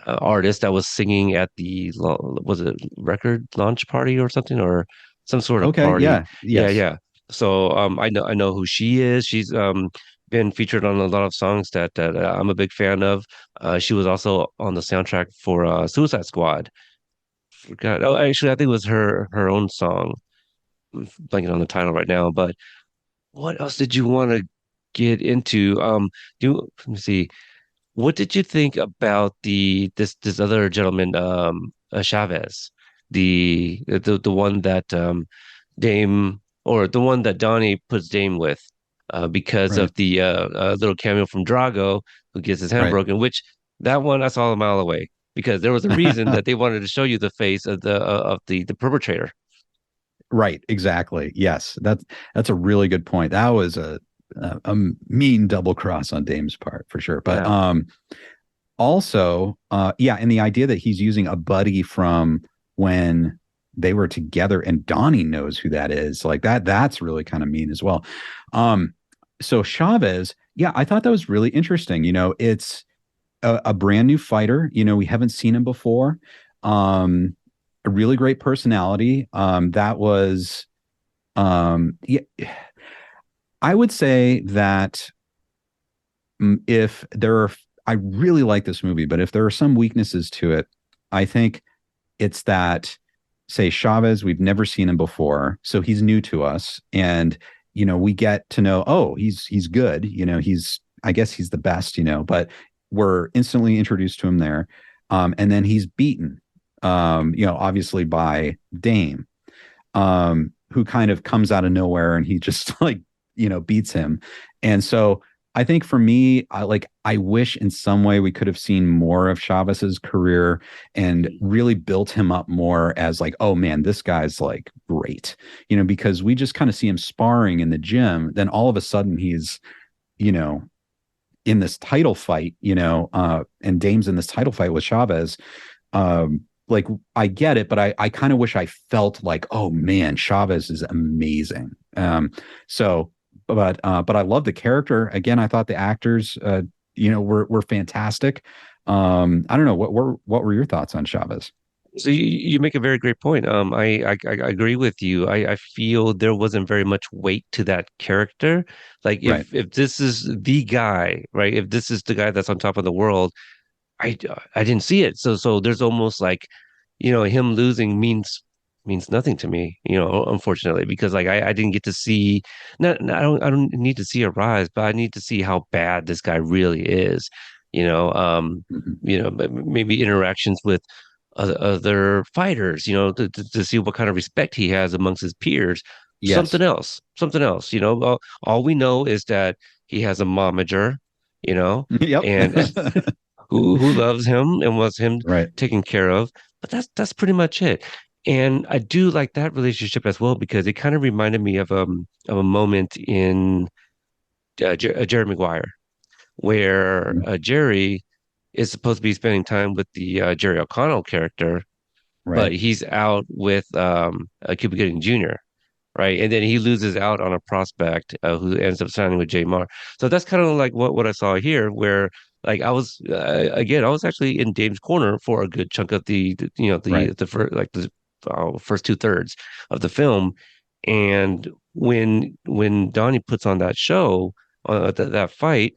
artist that was singing at the was it record launch party or something, or some sort of Okay, party. yeah, Yeah, yes, yeah. So I know who she is. She's been featured on a lot of songs that I'm a big fan of. She was also on the soundtrack for Suicide Squad. Forgot. Oh, actually, I think it was her own song. I'm blanking on the title right now. But what else did you want to get into? Let me see. What did you think about this other gentleman, Chavez, the one that Dame or the one that Donnie puts Dame with, because right, of the little cameo from Drago who gets his hand right. broken, which that one I saw a mile away because there was a reason that they wanted to show you the face of the perpetrator. Right, exactly. Yes, that's a really good point. That was a mean double cross on Dame's part for sure. But Yeah. also yeah, and the idea that he's using a buddy from when they were together and Donnie knows who that is, like that's really kind of mean as well. Um so Chavez, yeah, I thought that was really interesting. It's a brand new fighter. We haven't seen him before. Um a really great personality. That was yeah, I would say that if there are, I really like this movie, but if there are some weaknesses to it, I think it's that, say, Chavez, we've never seen him before, so he's new to us, and we get to know, oh, he's good, I guess he's the best, but we're instantly introduced to him there, and then he's beaten, obviously by Dame, who kind of comes out of nowhere and he just like beats him, and so I think for me, I wish in some way we could have seen more of Chavez's career and really built him up more as like, oh man, this guy's like great, because we just kind of see him sparring in the gym. Then all of a sudden he's, you know, in this title fight, and Dame's in this title fight with Chavez. Like I get it, but I kind of wish I felt like, oh man, Chavez is amazing. So but I love the character. Again, I thought the actors, were fantastic. I don't know what were your thoughts on Chavez? So you make a very great point. I agree with you. I feel there wasn't very much weight to that character. Like Right, if this is the guy, right? If this is the guy that's on top of the world, I I didn't see it. So there's almost like, him losing means nothing to me, unfortunately, because like I didn't get to see, I don't need to see a rise, but I need to see how bad this guy really is. You know, um, mhm. maybe interactions with other fighters, to see what kind of respect he has amongst his peers. Yes. Something else. All we know is that he has a momager, Yep. and who loves him and wants him Right. taken care of. But that's pretty much it. And I do like that relationship as well because it kind of reminded me of a moment in Jerry Maguire where Mhm. Jerry is supposed to be spending time with the Jerry O'Connell character, but Right. he's out with Cuba Gooding Jr., right? And then he loses out on a prospect who ends up signing with J Mar. So that's kind of like what I saw here, where like I was again, I was actually in Dame's corner for a good chunk of Right. the first like the first two thirds of the film, and when Donnie puts on that show, that fight.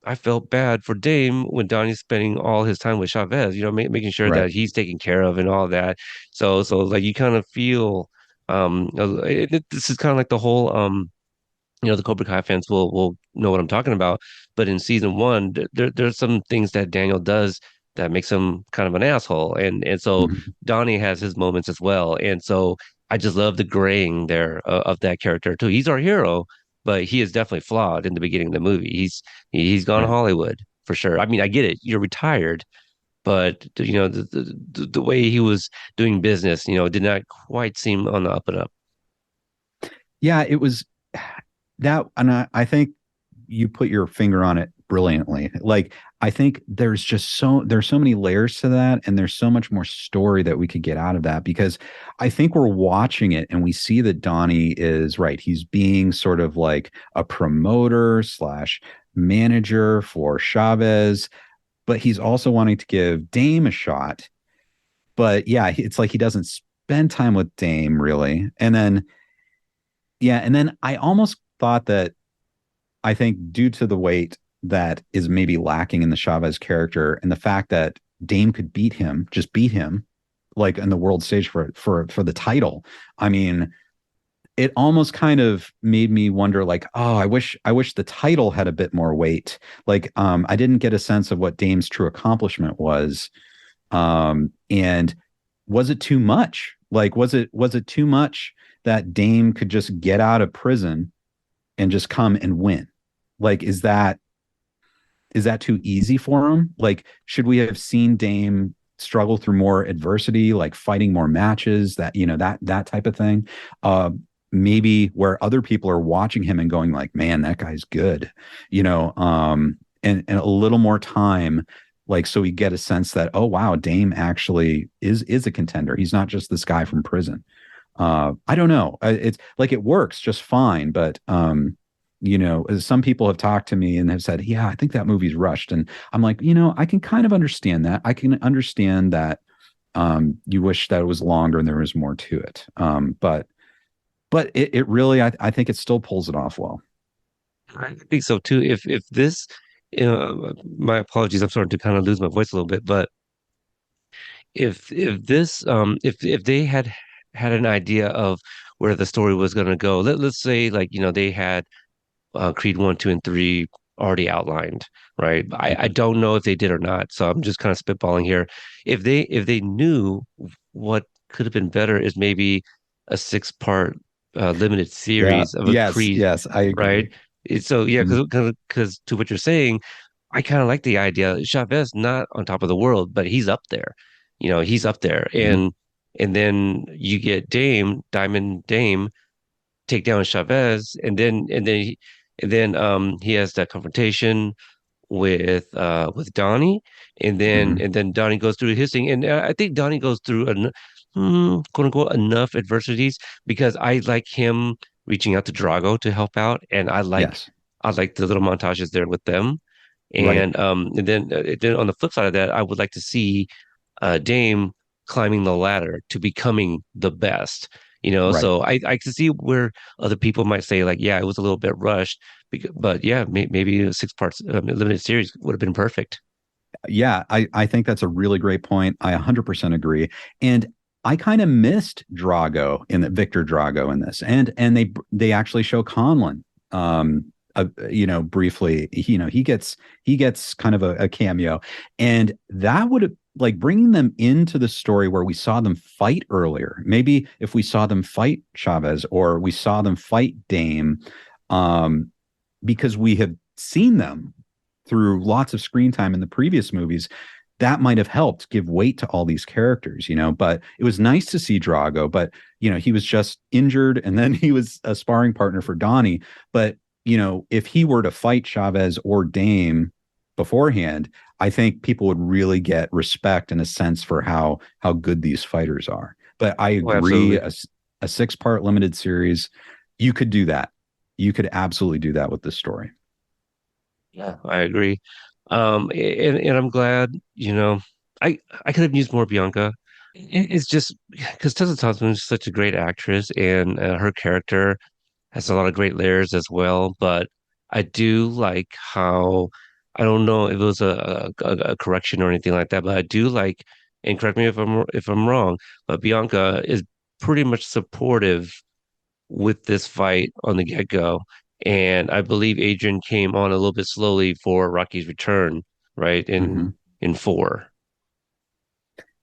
I felt bad for Dame when Donnie's spending all his time with Chavez, making sure Right. that he's taken care of and all that. So like you kind of feel this is kind of like the whole the Cobra Kai fans will know what I'm talking about. But in season one, there's some things that Daniel does that makes him kind of an asshole, and so Mhm. Donnie has his moments as well. And so I just love the graying there of that character too. He's our hero, but he is definitely flawed in the beginning of the movie. He's gone Right. Hollywood for sure. I mean, I get it. You're retired, but the way he was doing business, did not quite seem on the up and up. Yeah, it was that, and I think you put your finger on it brilliantly. Like, I think there's so many layers to that, and there's so much more story that we could get out of that, because I think we're watching it and we see that Donnie is right. He's being sort of like a promoter slash manager for Chavez, but he's also wanting to give Dame a shot. But yeah, it's like he doesn't spend time with Dame really. And then I almost thought that, I think due to the weight that is maybe lacking in the Chavez character and the fact that Dame could just beat him, like in the world stage for the title. I mean, it almost kind of made me wonder, like, oh, I wish the title had a bit more weight. Like, I didn't get a sense of what Dame's true accomplishment was. And was it too much? Like, was it too much that Dame could just get out of prison and just come and win? Like, is that too easy for him? Like, should we have seen Dame struggle through more adversity, like fighting more matches, that type of thing? Maybe where other people are watching him and going like, man, that guy's good, and a little more time, like, so we get a sense that, oh wow, Dame actually is a contender. He's not just this guy from prison. I don't know. It's like, it works just fine, but some people have talked to me and have said, yeah, I think that movie's rushed. And I'm like, I can kind of understand that. I can understand that you wish that it was longer and there was more to it. But it really, I think it still pulls it off well. I think so too. If this, my apologies, I'm starting to kind of lose my voice a little bit, but if they had an idea of where the story was going to go, let's say, like, they had Creed 1, 2, and 3 already outlined, right? I don't know if they did or not, so I'm just kind of spitballing here. If they knew, what could have been better is maybe a 6-part limited series of a Creed. Yes, I agree. Right? So yeah, Mhm. because to what you're saying, I kind of like the idea. Chavez not on top of the world, but he's up there. He's up there, Mhm. and then you get Diamond Dame take down Chavez, and then he has that confrontation with Donnie, and then Mhm. Donnie goes through his thing, and I think Donnie goes through quote unquote enough adversities, because I like him reaching out to Drago to help out, and Yes. I like the little montages there with them, Right. and then on the flip side of that, I would like to see Dame climbing the ladder to becoming the best. Right. So I can see where other people might say, like, yeah, it was a little bit rushed, but yeah, maybe a 6 parts limited series would have been perfect. Yeah, I think that's a really great point. I 100% agree. And I kind of missed Victor Drago in this. And they actually show Conlon briefly. He gets kind of a cameo. And that would have, like, bringing them into the story where we saw them fight earlier. Maybe if we saw them fight Chavez or we saw them fight Dame, um because we have seen them through lots of screen time in the previous movies, that might have helped give weight to all these characters, But it was nice to see Drago, but he was just injured, and then he was a sparring partner for Donnie. But if he were to fight Chavez or Dame beforehand, I think people would really get respect and a sense for how good these fighters are. But I Oh, agree, absolutely. a 6-part limited series, you could do that. You could absolutely do that with this story. Yeah, I agree. And I'm glad, I could have used more Bianca. It's just because Tessa Thompson is such a great actress, and her character has a lot of great layers as well. But I do like how, I don't know if it was a correction or anything like that, but I do like, and correct me if I'm wrong, but Bianca is pretty much supportive with this fight on the get-go. And I believe Adrian came on a little bit slowly for Rocky's return, right? In Mhm. in 4,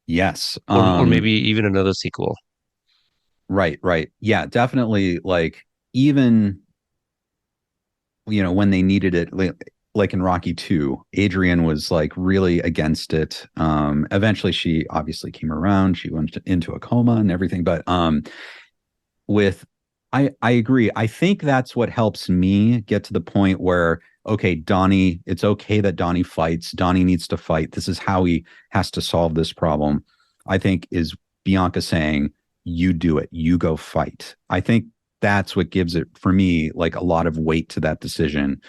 Yes. or maybe even another sequel. Right, right. Yeah, definitely. Like, even, when they needed it, like in Rocky 2, Adrian was like really against it. Eventually she obviously came around. She went into a coma and everything. But with I agree. I think that's what helps me get to the point where okay, Donnie, it's okay that Donnie fights. Donnie needs to fight. This is how he has to solve this problem. I think is Bianca saying, you do it, you go fight. I think that's what gives it for me like a lot of weight to that decision.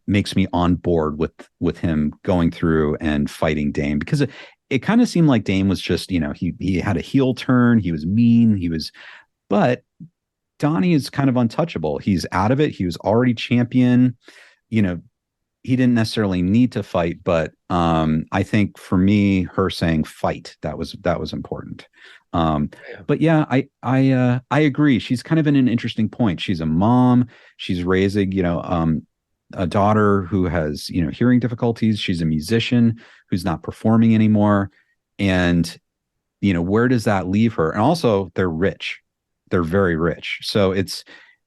Makes me on board with him going through and fighting Dame, because it kind of seemed like Dame was just, he had a heel turn, he was mean, but Donnie is kind of untouchable. He's out of it. He was already champion. You know, he didn't necessarily need to fight, but I think for me, her saying fight, that was important. But yeah, I agree. She's kind of in an interesting point. She's a mom. She's raising, a daughter who has, hearing difficulties. She's a musician who's not performing anymore. And, where does that leave her? And also they're rich. They're very rich. So it's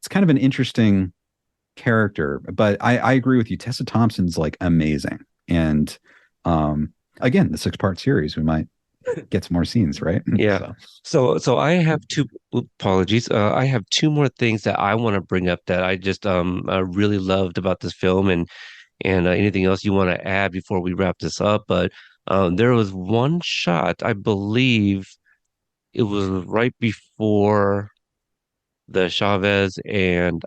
kind of an interesting character, but I agree with you. Tessa Thompson's like amazing. And again, the 6-part series, we might get some more scenes, right? Yeah. So I have two apologies. I have two more things that I want to bring up that I just really loved about this film, and anything else you want to add before we wrap this up. But there was one shot, I believe it was right before the Chavez and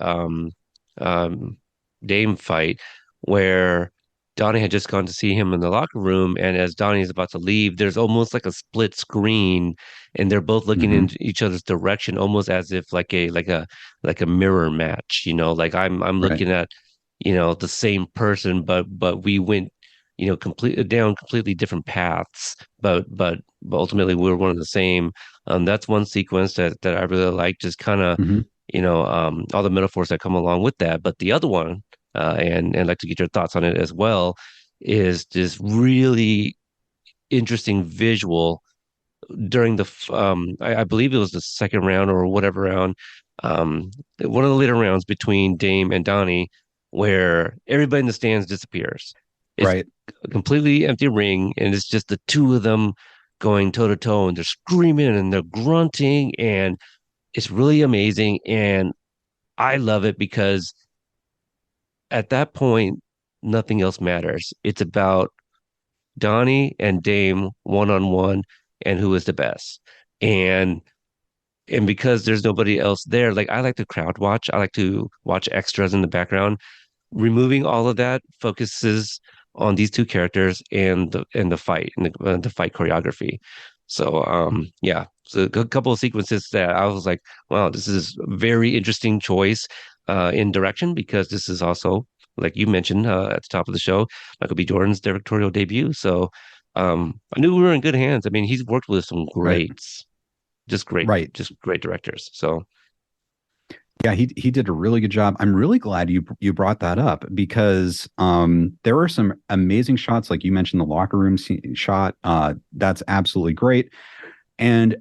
Dame fight, where Donnie had just gone to see him in the locker room, and as Donnie is about to leave, there's almost like a split screen, and they're both looking in each other's direction, almost as if like a mirror match. Like I'm looking at the same person, but we went completely different paths, but ultimately we were one of the same. That's one sequence that I really like, just kind of all the metaphors that come along with that. But the other one, and I'd like to get your thoughts on it as well, is this really interesting visual during I believe it was the second round or whatever round, one of the later rounds between Dame and Donnie, where everybody in the stands disappears. It's Right. a completely empty ring, and it's just the two of them going toe to toe, and they're screaming and they're grunting, and it's really amazing. And I love it because at that point, nothing else matters. It's about Donnie and Dame one on one, and who is the best. And because there's nobody else there, like I like to crowd watch. I like to watch extras in the background. Removing all of that focuses on these two characters and the fight and the fight choreography. So yeah, so a couple of sequences that I was like, wow, this is a very interesting choice in direction, because this is also, like you mentioned at the top of the show, Michael B. Jordan's directorial debut. So I knew we were in good hands. I mean, he's worked with some greats, just great directors. So yeah, he did a really good job. I'm really glad you brought that up, because there were some amazing shots, like you mentioned the locker room shot. That's absolutely great. And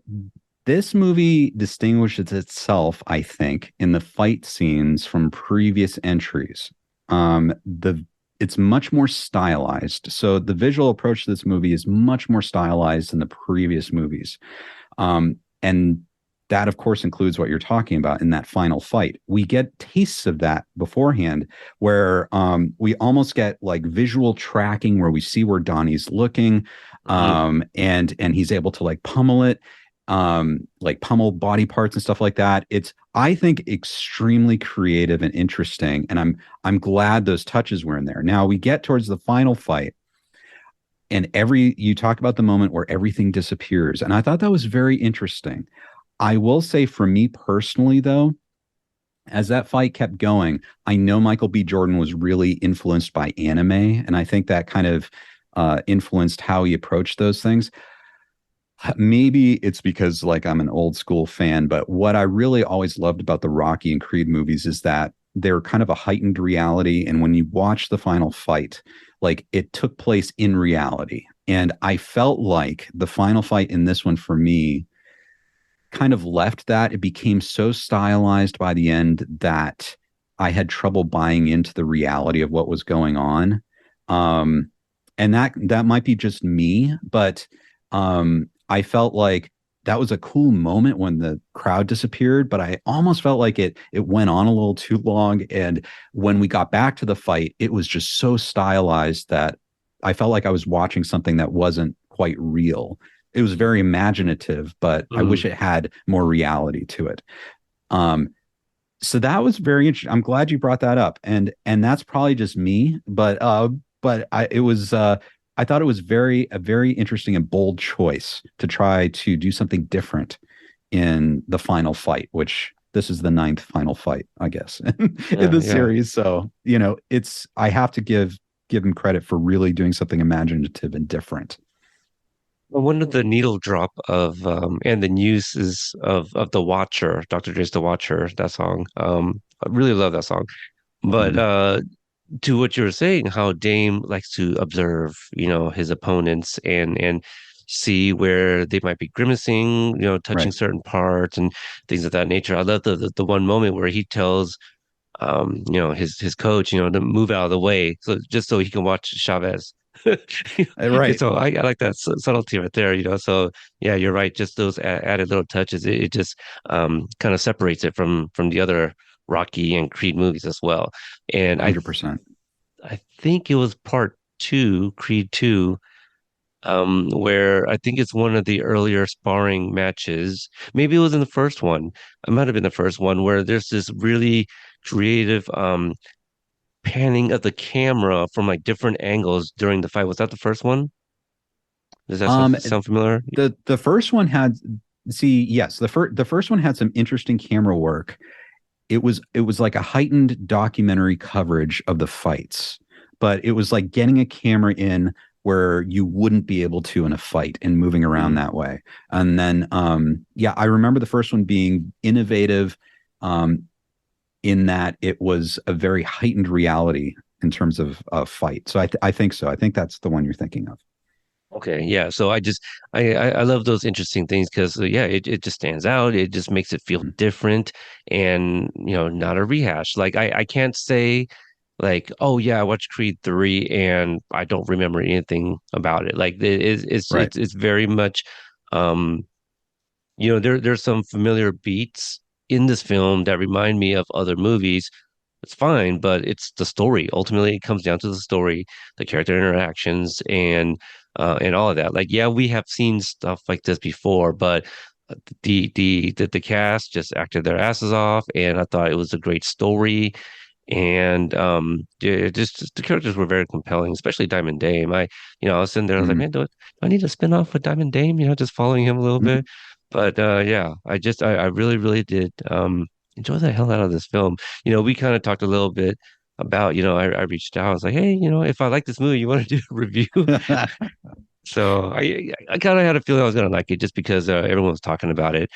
this movie distinguishes itself, I think, in the fight scenes from previous entries. It's much more stylized. So the visual approach to this movie is much more stylized than the previous movies. And that, of course, includes what you're talking about in that final fight. We get tastes of that beforehand, where we almost get like visual tracking, where we see where Donnie's looking, and he's able to like pummel it, like pummel body parts and stuff like that. It's, I think, extremely creative and interesting, and I'm glad those touches were in there. Now we get towards the final fight, and you talk about the moment where everything disappears, and I thought that was very interesting. I will say, for me personally, though, as that fight kept going, I know Michael B. Jordan was really influenced by anime, and I think that kind of influenced how he approached those things. Maybe it's because like I'm an old school fan, but what I really always loved about the Rocky and Creed movies is that they're kind of a heightened reality. And when you watch the final fight, like it took place in reality. And I felt like the final fight in this one, for me, kind of left that. It became so stylized by the end that I had trouble buying into the reality of what was going on. And that might be just me, but I felt like that was a cool moment when the crowd disappeared, but I almost felt like it went on a little too long. And when we got back to the fight, it was just so stylized that I felt like I was watching something that wasn't quite real. It was very imaginative, but I wish it had more reality to it. So that was very interesting. I'm glad you brought that up, and that's probably just me, but I thought it was a very interesting and bold choice to try to do something different in the final fight, which this is the ninth final fight, I guess, in the series. So I have to give him credit for really doing something imaginative and different. Well, one of the needle drop of and the uses of The Watcher, Dr. Dre's The Watcher, that song. I really love that song. But to what you were saying, how Dame likes to observe, his opponents and see where they might be grimacing, touching certain parts and things of that nature. I love the one moment where he tells his coach, to move out of the way, so just so he can watch Chavez. Right. So I like that subtlety right there, So yeah, you're right. Just those added little touches, it just kind of separates it from the other Rocky and Creed movies as well. And 100%. I think it was part two, Creed 2, where I think it's one of the earlier sparring matches. Maybe it was in the first one. It might have been the first one where there's this really creative panning of the camera from like different angles during the fight. Was that the first one? Does that sound familiar? The first one had yes, the first one had some interesting camera work. It was like a heightened documentary coverage of the fights, but it was like getting a camera in where you wouldn't be able to in a fight and moving around that way. And then I remember the first one being innovative in that it was a very heightened reality in terms of fight. So I think so. I think that's the one you're thinking of. Okay, yeah. So I love those interesting things because it just stands out. It just makes it feel different and not a rehash. Like I can't say like, oh yeah, I watched Creed 3 and I don't remember anything about it. Like it's very much there's some familiar beats in this film that remind me of other movies. It's fine, but it's the story. Ultimately, it comes down to the story, the character interactions, and all of that. Like, yeah, we have seen stuff like this before, but the cast just acted their asses off, and I thought it was a great story. And just the characters were very compelling, especially Diamond Dame. I was sitting there, I was like, man, do I need a spin-off with Diamond Dame? Just following him a little bit. But yeah, I really, really did enjoy the hell out of this film. We kind of talked a little bit about, I reached out, I was like, hey, if I like this movie, you want to do a review? So I kind of had a feeling I was going to like it just because everyone was talking about it.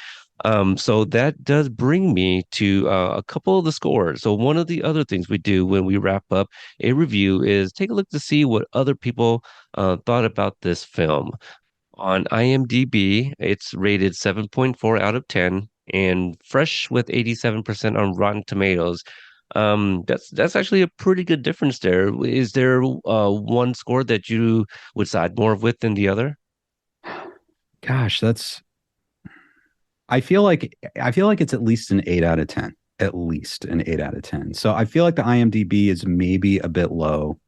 So that does bring me to a couple of the scores. So one of the other things we do when we wrap up a review is take a look to see what other people thought about this film. On IMDb, it's rated 7.4 out of 10 and fresh with 87% on Rotten Tomatoes. That's actually a pretty good difference there. Is there one score that you would side more with than the other? Gosh, I feel like it's at least an 8 out of 10. At least an 8 out of 10. So I feel like the IMDb is maybe a bit low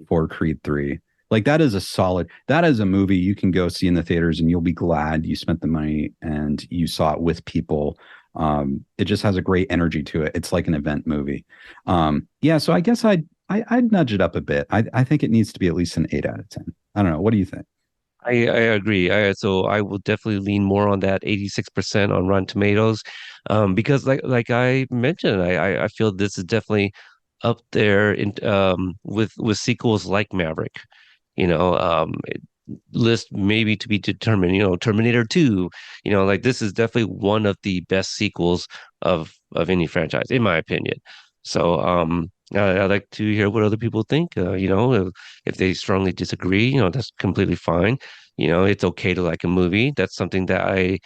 for Creed 3. Like that is a movie you can go see in the theaters and you'll be glad you spent the money and you saw it with people. It just has a great energy to it. It's like an event movie. So I guess I'd nudge it up a bit. I think it needs to be at least an 8 out of 10. I don't know. What do you think? I agree. So I will definitely lean more on that 86% on Rotten Tomatoes, because like I mentioned, I feel this is definitely up there in with sequels like Maverick. List maybe to be determined. Terminator 2. Like this is definitely one of the best sequels of any franchise, in my opinion. So I'd like to hear what other people think. If they strongly disagree, that's completely fine. It's okay to like a movie. That's something that I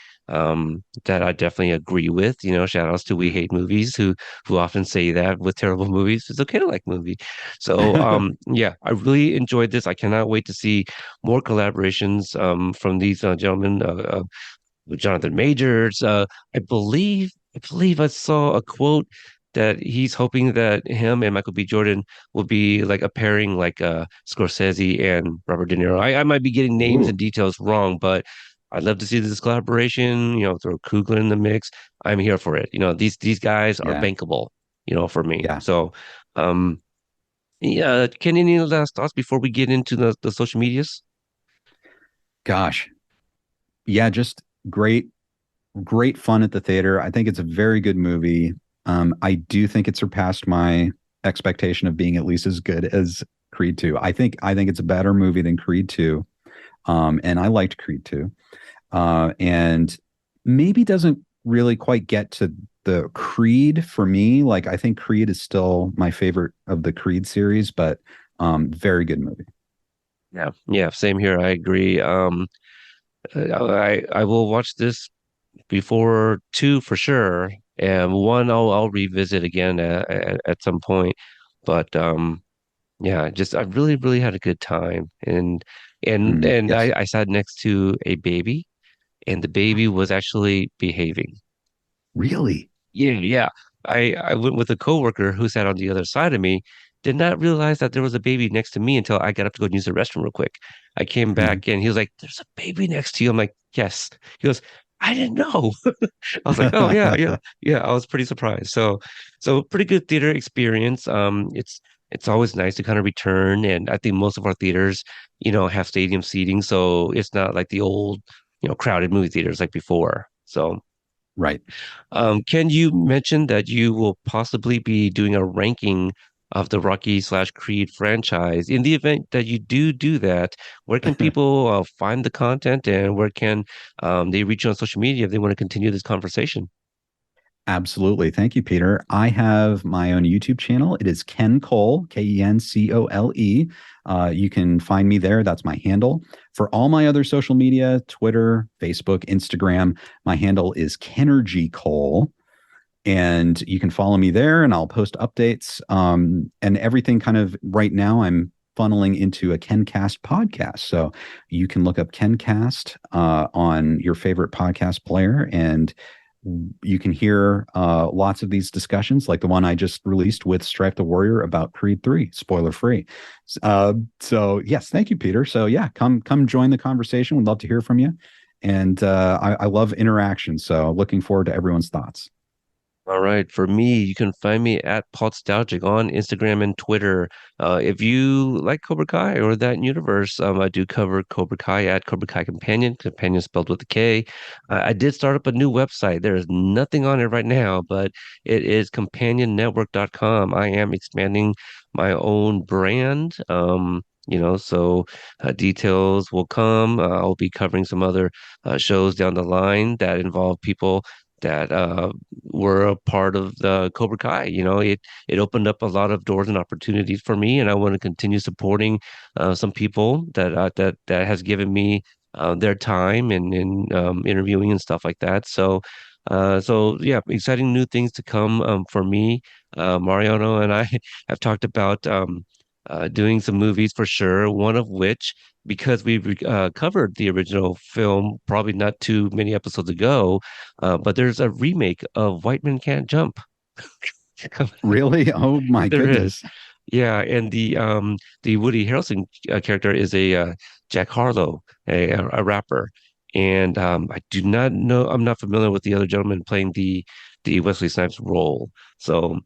definitely agree with. Shout outs to We Hate Movies who often say that with terrible movies. It's okay to like movie. So yeah, I really enjoyed this. I cannot wait to see more collaborations from these gentlemen. with Jonathan Majors. I believe I saw a quote that he's hoping that him and Michael B. Jordan will be like a pairing like Scorsese and Robert De Niro. I might be getting names and Ooh, details wrong, but I'd love to see this collaboration, throw Coogler in the mix. I'm here for it. These guys are yeah, bankable, for me. yeah. So um yeah, can any last thoughts before we get into the social medias? Gosh, yeah, just great, great fun at the theater. I think it's a very good movie. I do think it surpassed my expectation of being at least as good as Creed 2. I think it's a better movie than Creed 2. And I liked Creed 2. And maybe doesn't really quite get to the Creed for me. Like I think Creed is still my favorite of the Creed series, but very good movie. Yeah, yeah, same here. I agree. I will watch this before two for sure, and one I'll revisit again at some point. But yeah, just I really had a good time, and Yes. I sat next to a baby, and the baby was actually behaving. Really? Yeah, yeah. I went with a coworker who sat on the other side of me, did not realize that there was a baby next to me until I got up to go use the restroom real quick. I came Mhm. back and he was like, "There's a baby next to you." I'm like, "Yes." He goes, "I didn't know." I was like, "Oh yeah, yeah, yeah." I was pretty surprised. So pretty good theater experience. It's always nice to kind of return, and I think most of our theaters, have stadium seating, so it's not like the old, crowded movie theaters like before. So. Right. Can you mention that you will possibly be doing a ranking of the Rocky/Creed franchise? In the event that you do that, where can people find the content and where can they reach you on social media if they want to continue this conversation? Absolutely. Thank you, Peter. I have my own YouTube channel. It is Ken Cole, Kencole. You can find me there. That's my handle. For all my other social media, Twitter, Facebook, Instagram, my handle is Kenergy Cole. And you can follow me there and I'll post updates. And everything kind of right now, I'm funneling into a KenCast podcast. So you can look up KenCast on your favorite podcast player and you can hear lots of these discussions, like the one I just released with Stripe the Warrior about Creed 3, spoiler free. So yes, thank you, Peter. So yeah, come join the conversation. We'd love to hear from you. And I love interaction. So looking forward to everyone's thoughts. All right. For me, you can find me at Podstalgic on Instagram and Twitter. If you like Cobra Kai or that universe, I do cover Cobra Kai at Cobra Kai Companion spelled with a K. I did start up a new website. There is nothing on it right now, but it is companionnetwork.com. I am expanding my own brand. So details will come. I'll be covering some other shows down the line that involve people that were a part of the Cobra Kai. It opened up a lot of doors and opportunities for me, and I want to continue supporting some people that has given me their time and interviewing and stuff like that. So yeah, exciting new things to come for me. Mariano and I have talked about doing some movies for sure. One of which, because we covered the original film probably not too many episodes ago, but there's a remake of White Men Can't Jump. Really? Oh my There is. goodness. Yeah, and the Woody Harrelson character is a Jack Harlow, a rapper, and I do not know. I'm not familiar with the other gentleman playing the Wesley Snipes role. So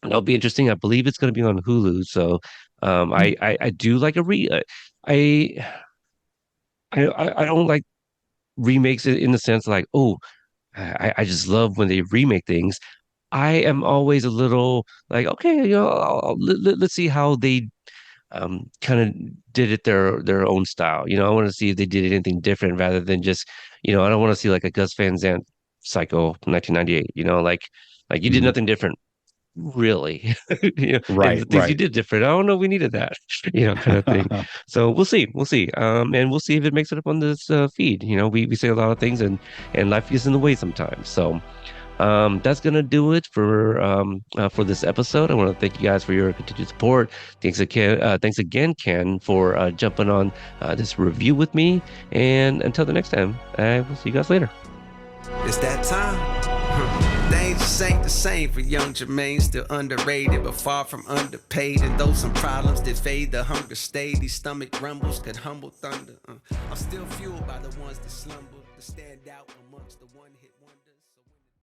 that'll be interesting. I believe it's going to be on Hulu. So I do like I I don't like remakes in the sense like, oh, I just love when they remake things. I am always a little like, okay, let's see how they kind of did it their own style. I want to see if they did anything different rather than just, I don't want to see like a Gus Van Sant Psycho 1998. Like you did Mhm. nothing different really. And Right, the things you right. did different. I don't know, we needed that, kind of thing. So we'll see, and we'll see if it makes it up on this feed. We say a lot of things, and life gets in the way sometimes. So That's gonna do it for this episode. I want to thank you guys for your continued support. Thanks again, Ken, for jumping on this review with me. And until the next time, I will see you guys later. It's that time. Things just ain't the same for young Jermaine, still underrated, but far from underpaid. And though some problems did fade, the hunger stayed. These stomach rumbles could humble thunder. I'm still fueled by the ones that slumber, to stand out amongst the one hit.